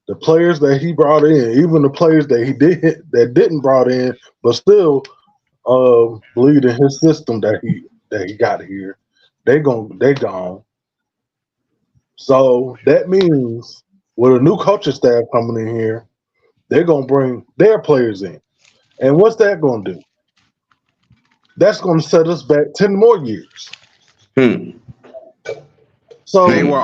the players that he brought in, even the players that didn't brought in, but still believe in his system that he got here, they gone. So that means with a new coaching staff coming in here, they're gonna bring their players in. And what's that gonna do? that's going to set us back 10 more years. So They were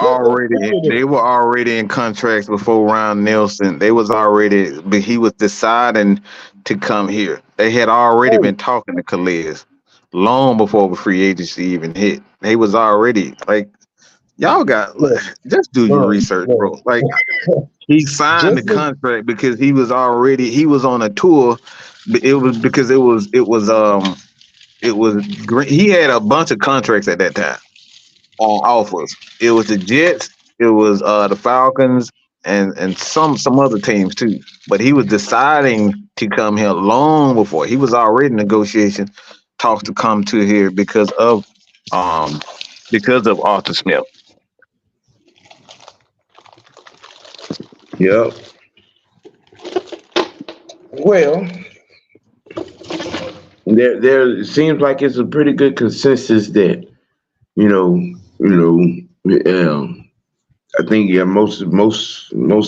already in contracts before Ron Nelson. But he was deciding to come here. They had already been talking to Calais long before the free agency even hit. They was already like, y'all got just do your research, bro. Like he signed the contract because he was on a tour. But it was because he had a bunch of contracts at that time on offers. It was the Jets, it was the Falcons, and some other teams too. But he was deciding to come here long before. He was already in negotiation talks to come to here because of Arthur Smith. Yep. Well, there it seems like it's a pretty good consensus that I think most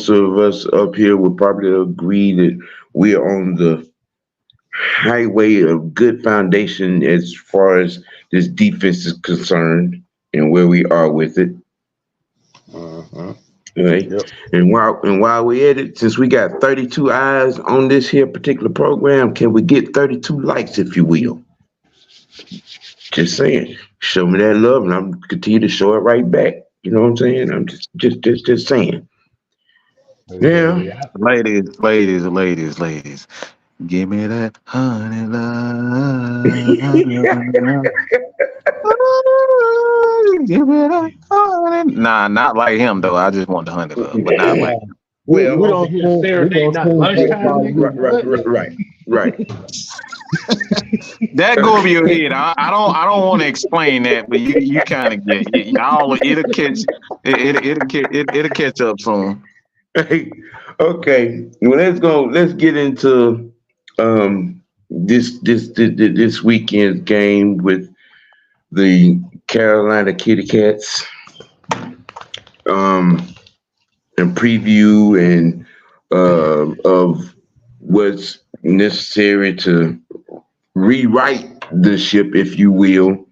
of us up here would probably agree that we're on the highway of good foundation as far as this defense is concerned and where we are with it. Right. Yep. And while we're at it, since we got 32 eyes on this here particular program, can we get 32 likes, if you will? Just saying, show me that love, and I'm continue to show it right back. You know what I'm saying? I'm just saying. Yeah, ladies, give me that honey love. Give me that honey. Nah, not like him though. I just want the honey love, but not like him. Well, we don't hear Saturday night lunchtime. Right. That go over your head. I don't want to explain that, but you kind of get it. Y'all. It'll catch up soon. Hey, okay. Well, let's get into this weekend's game with the Carolina Kitty Cats. And preview and of what's necessary to rewrite the ship, if you will,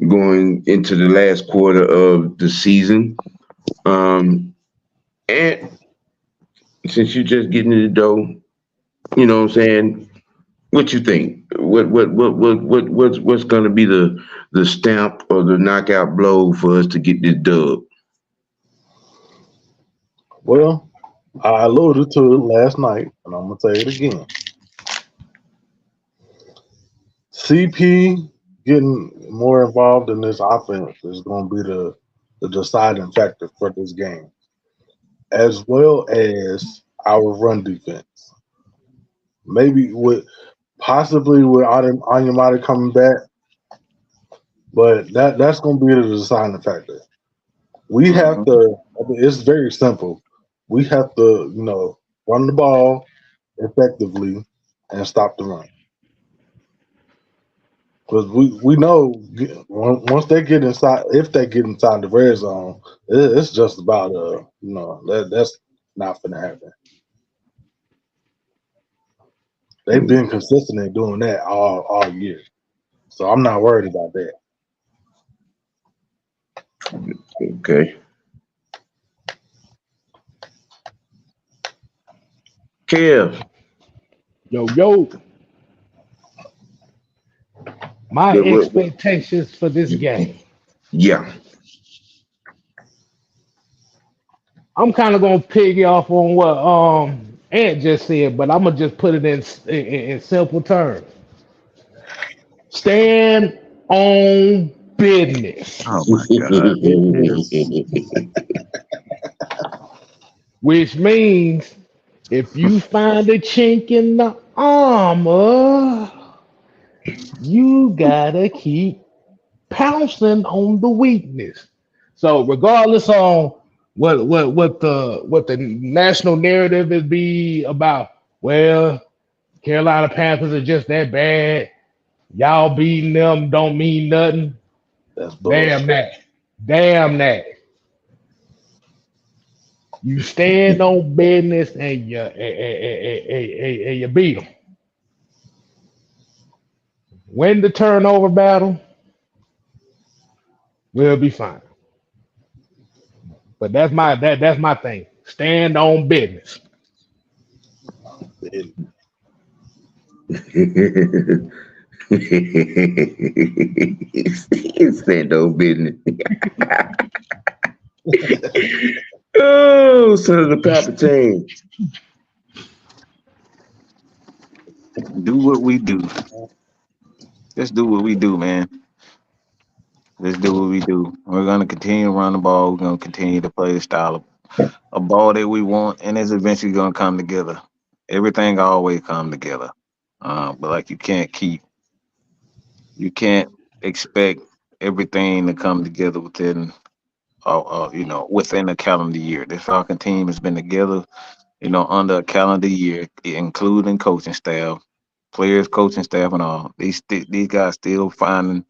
going into the last quarter of the season. And since you're just getting in the dough, you know what I'm saying? What you think? What's going to be the stamp or the knockout blow for us to get this dub? Well, I alluded to it last night, and I'm gonna say it again. CP getting more involved in this offense is going to be the deciding factor for this game, as well as our run defense. Maybe possibly with Anyamata coming back, but that's going to be the deciding factor. We have to. It's very simple. We have to, run the ball effectively and stop the run. Because we know once they get inside, if they get inside the red zone, it's just about that's not going to happen. They've been consistent in doing that all year, so I'm not worried about that. Okay. Kev. Yo. My expectations for this game. Yeah. I'm kind of gonna piggy off on what Ant just said, but I'm gonna just put it in simple terms. Stand on business. Oh my God. Which means if you find a chink in the armor, you gotta keep pouncing on the weakness. So regardless on what the national narrative is be about, well, Carolina Panthers are just that bad. Y'all beating them don't mean nothing. That's bullshit. Damn that. You stand on business and you beat them. Win the turnover battle, we'll be fine. But that's my thing. Stand on business. It's that no business. Oh, son of the Palpatine. Do what we do. Just do what we do, man. Just do what we do. We're gonna continue to run the ball. We're gonna continue to play the style of ball that we want, and it's eventually gonna come together. Everything always come together. But like you can't expect everything to come together within, within a calendar year. This Falcon team has been together, under a calendar year, including coaching staff, players, coaching staff, and all. These guys still finding,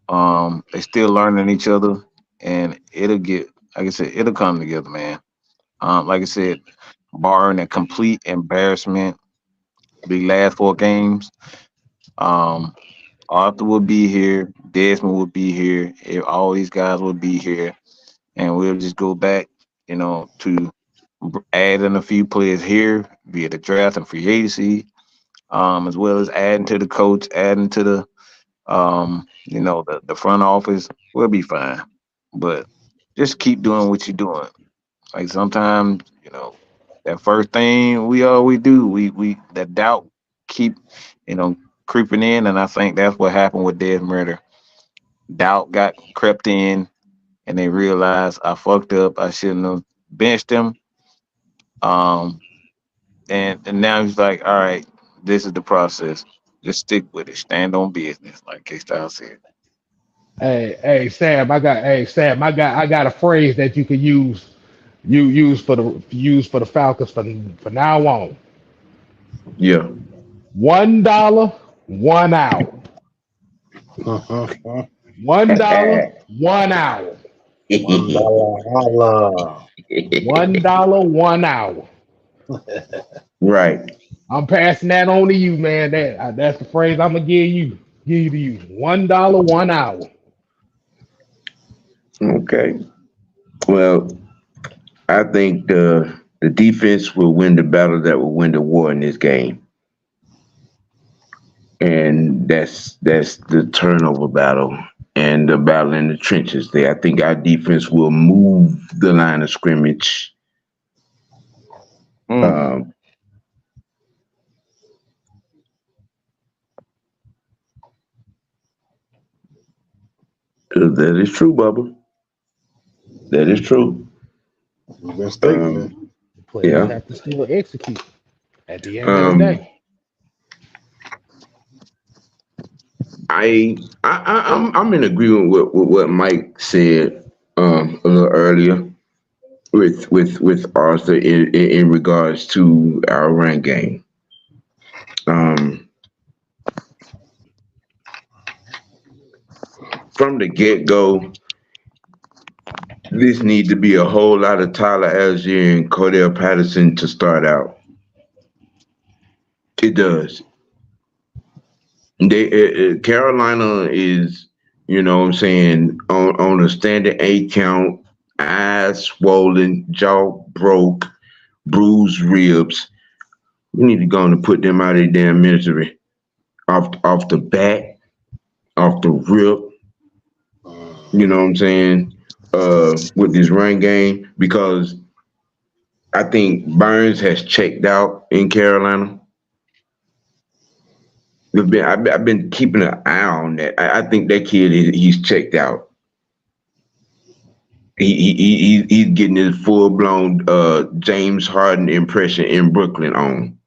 they still learning each other, and it'll get, like I said, it'll come together, man. Like I said, barring a complete embarrassment, the last 4 games, um, Arthur will be here, Desmond will be here, all these guys will be here, and we'll just go back, to adding a few players here via the draft and free agency, as well as adding to the coach, adding to the front office. We'll be fine, but just keep doing what you're doing. Like sometimes, that first thing we always do, we that doubt keep, you know, creeping in, and I think that's what happened with Dead Murder. Doubt got crept in, and they realized I fucked up. I shouldn't have benched him. Um, and now he's like, all right, this is the process. Just stick with it. Stand on business, like K Style said. Sam, I got a phrase that you could use. You use for the Falcons for now on. Yeah. $1, 1 hour. $1, 1 hour. $1 holla. $1, 1 hour. Right. I'm passing that on to you, man. That's the phrase I'm gonna give you. Give you to use. $1, 1 hour. Okay. Well, I think the defense will win the battle that will win the war in this game. And that's the turnover battle and the battle in the trenches there. I think our defense will move the line of scrimmage. Mm. Um, that is true, Bubba. That is true. You've been stating it. Um, The players yeah. have to still execute at the end of the Um, day. I'm in agreement with what Mike said a little earlier with Arthur in regards to our run game. Um, from the get go, this need to be a whole lot of Tyler Algier and Cordell Patterson to start out. It does. Carolina is, what I'm saying, on a standard 8 count, eyes swollen, jaw broke, bruised ribs. We need to go on and put them out of their damn misery off the bat, off the rip. You know what I'm saying? With this run game, because I think Burns has checked out in Carolina. I've been keeping an eye on that. I think that kid he's checked out. He's getting his full blown James Harden impression in Brooklyn on.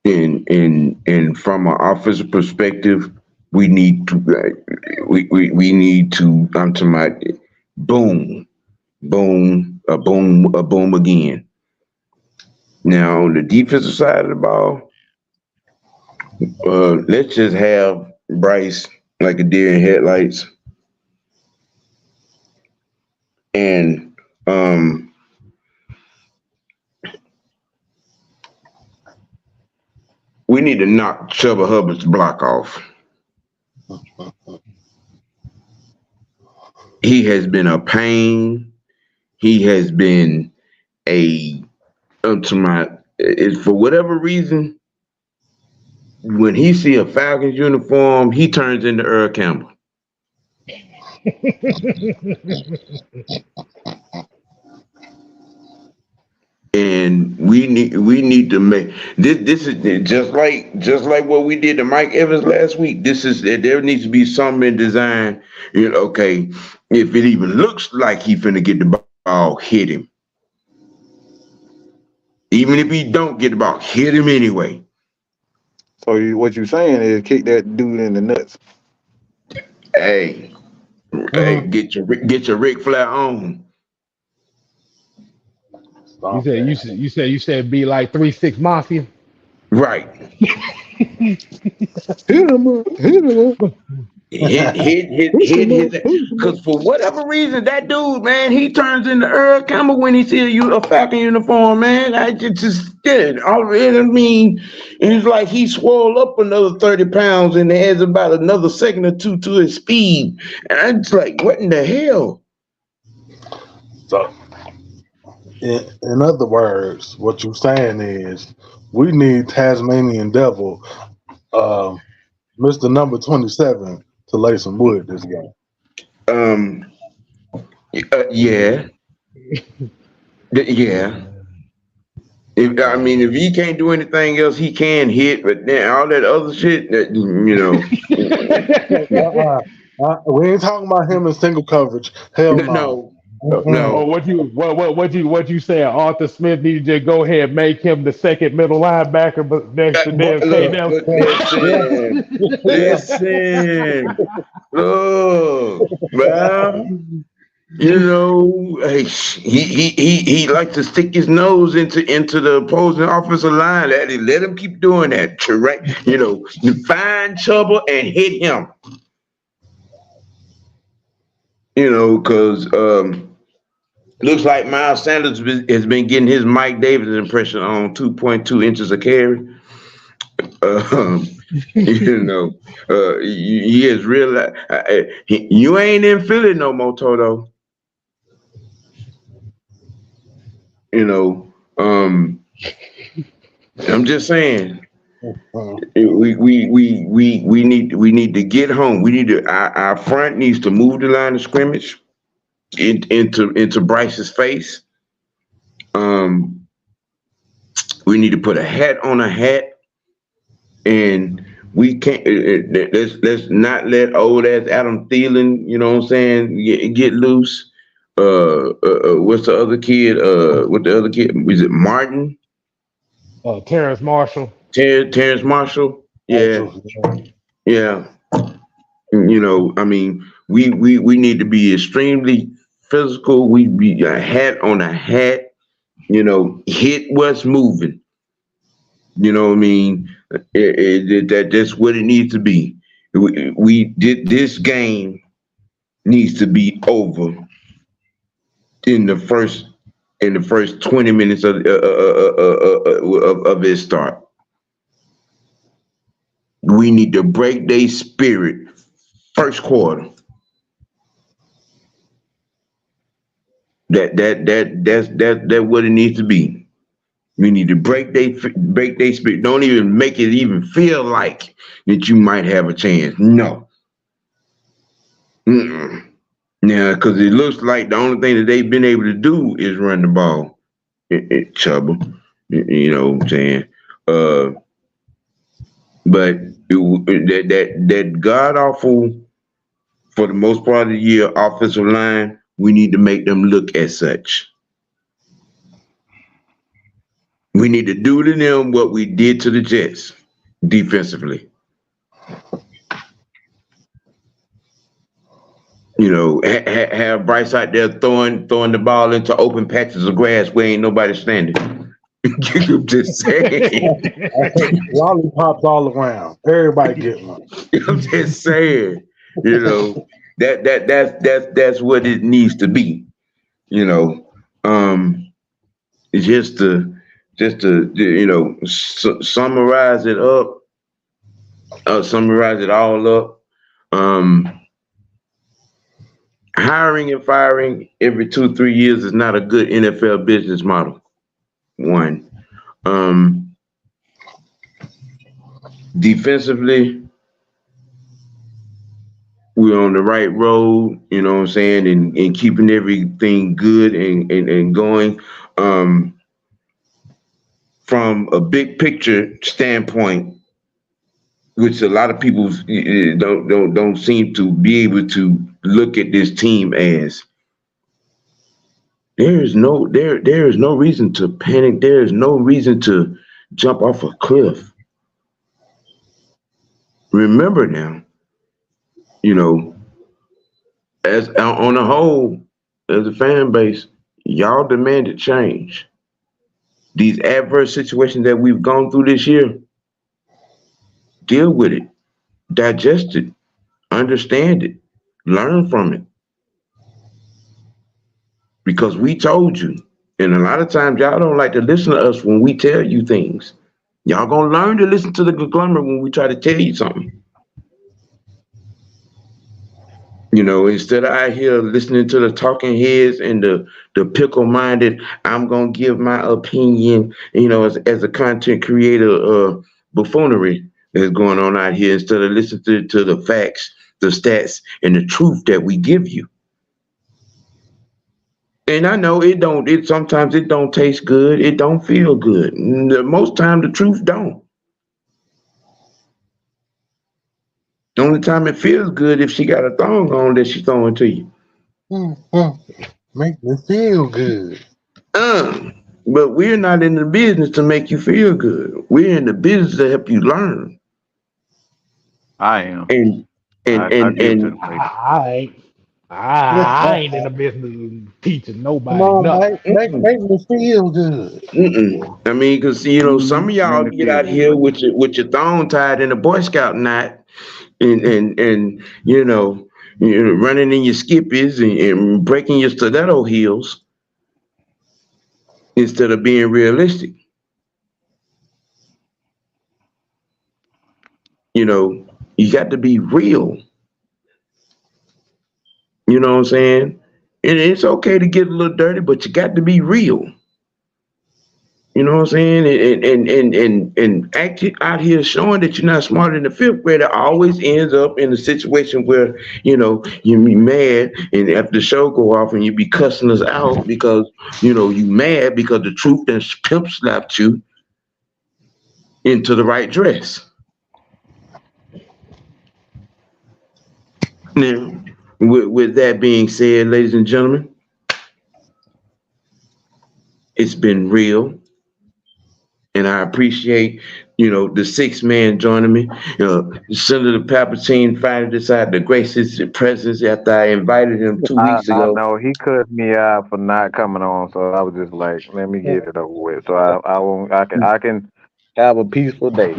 And from an offensive perspective, we need to we need to I'm talking about boom, boom, a boom again. Now on the defensive side of the ball, let's just have Bryce like a deer in headlights, and We need to knock Chuba Hubbard's block off. He has been a pain. He has been for whatever reason, when he see a Falcons uniform, he turns into Earl Campbell. And we need to make this is just like what we did to Mike Evans last week. There needs to be something in design. Okay, if it even looks like he finna get the ball, hit him. Even if he don't get the ball, hit him anyway. So what you saying is kick that dude in the nuts. Hey, get your Ric Flair on. You said be like 3-6 Mafia. Right. Hit him. Because for whatever reason, that dude, man, he turns into Earl Campbell when he sees a Falcon uniform, man. I just did. I mean, it's like he swole up another 30 pounds and has about another second or two to his speed. And I'm just like, what in the hell? So, in other words, what you're saying is we need Tasmanian Devil, Mr. Number 27, to lay some wood this game. Yeah. Yeah. If he can't do anything else, he can hit, but then all that other shit, We ain't talking about him in single coverage. Hell no. Well, what you saying? Arthur Smith needed to go ahead and make him the second middle linebacker, but next to Dan K. Listen, look, well, he likes to stick his nose into the opposing offensive line. Let him keep doing that. Find trouble and hit him. Because looks like Miles Sanders has been getting his Mike Davis impression on 2.2 inches of carry. He has realized you ain't in Philly no more, Toto. I'm just saying. We need to get home. Our front needs to move the line of scrimmage into Bryce's face. We need to put a hat on a hat, and we can't. Let's not let old ass Adam Thielen, get loose. What's the other kid? What the other kid? Was it Martin? Terrence Marshall. Terrence Marshall. Yeah. We need to be extremely physical. We be a hat on a hat. Hit what's moving. That's what it needs to be. We did this game needs to be over in the first 20 minutes of its start. We need to break their spirit first quarter. That's what it needs to be. We need to break their spirit. Don't even make it even feel like that you might have a chance. No. Yeah, because it looks like the only thing that they've been able to do is run the ball. Trouble. You know what I'm saying? But that god awful, for the most part of the year, offensive line, we need to make them look as such. We need to do to them what we did to the Jets defensively. Have Bryce out there throwing the ball into open patches of grass where ain't nobody standing. I'm just saying. Lollipops all around. Everybody get one. I'm just saying. That's what it needs to be. It's just just to summarize it up, summarize it all up. Hiring and firing every 2-3 years is not a good NFL business model. One. Defensively, we're on the right road, you know what I'm saying, and keeping everything good and going. From a big picture standpoint, which a lot of people don't seem to be able to look at this team as, there is no reason to panic. There is no reason to jump off a cliff. Remember now, as on the whole, as a fan base, y'all demanded change. These adverse situations that we've gone through this year, deal with it, digest it, understand it, learn from it. Because we told you, and a lot of times y'all don't like to listen to us when we tell you things. Y'all gonna learn to listen to the conglomerate when we try to tell you something. Instead of out here listening to the talking heads and the pickle-minded, I'm gonna give my opinion, as a content creator, buffoonery that's going on out here, instead of listening to the facts, the stats, and the truth that we give you. And I know sometimes it don't taste good, it don't feel good. Most time the truth don't. The only time it feels good if she got a thong on that she's throwing to you. Make me feel good. But we're not in the business to make you feel good. We're in the business to help you learn. I am. I ain't in the business of teaching nobody Come on, nothing. make me feel good. I mean, because some of y'all get out here with your thong tied in a Boy Scout knot, and running in your skippies and breaking your stiletto heels instead of being realistic. You got to be real. You know what I'm saying? And it's okay to get a little dirty, but you got to be real. You know what I'm saying? And act out here showing that you're not smarter than the fifth grader always ends up in a situation where, you be mad, and after the show go off and you be cussing us out because, you mad because the truth and pimp slapped you into the right dress. Now, with that being said, ladies and gentlemen, it's been real. And I appreciate, the sixth man joining me. Senator Palpatine finally decided to grace his presence after I invited him 2 weeks ago. I know he cussed me out for not coming on, so I was just like, let me get it over with. So I can have a peaceful day.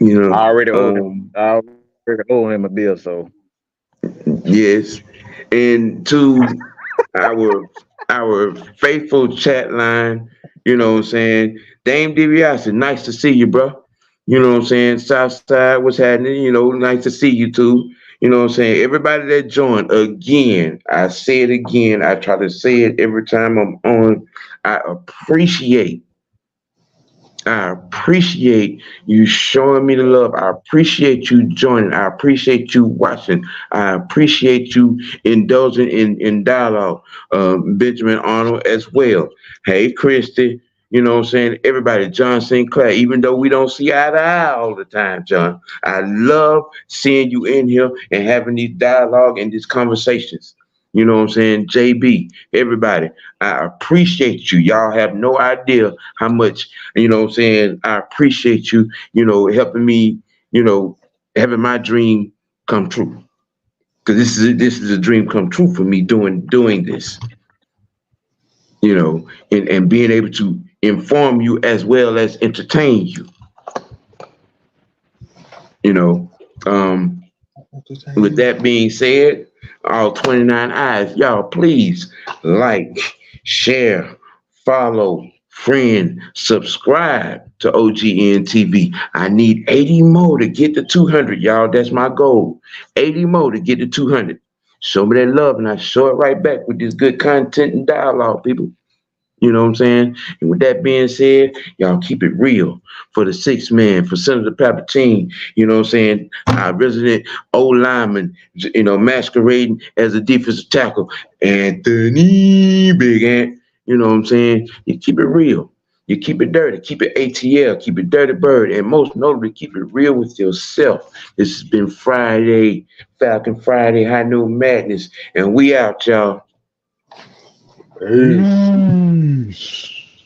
I already owe him a bill, so. Yes. And to our faithful chat line, you know what I'm saying? Dame DiBiase, nice to see you, bro. You know what I'm saying? Southside, what's happening? Nice to see you too. You know what I'm saying? Everybody that joined, again, I say it again. I try to say it every time I'm on. I appreciate you showing me the love. I appreciate you joining. I appreciate you watching. I appreciate you indulging in dialogue. Benjamin Arnold as well. Hey, Christy. You know what I'm saying? Everybody, John Sinclair, even though we don't see eye to eye all the time, John, I love seeing you in here and having these dialogue and these conversations. You know what I'm saying? JB, everybody, I appreciate you. Y'all have no idea how much, you know what I'm saying, I appreciate you, helping me, having my dream come true. Because this is a dream come true for me doing this. And being able to inform you as well as entertain you. With that being said, all 29 eyes, y'all please like, share, follow, friend, subscribe to OGN TV. I need 80 more to get to 200, y'all. That's my goal. 80 more to get to 200. Show me that love, and I show it right back with this good content and dialogue, people. You know what I'm saying? And with that being said, y'all keep it real for the sixth man, for Senator Palpatine, you know what I'm saying? Our resident old lineman, you know, masquerading as a defensive tackle. Anthony Big Ant, you know what I'm saying? You keep it real. You keep it dirty. Keep it ATL. Keep it Dirty Bird. And most notably, keep it real with yourself. This has been Friday, Falcon Friday, High Noon Madness. And we out, y'all. Peace.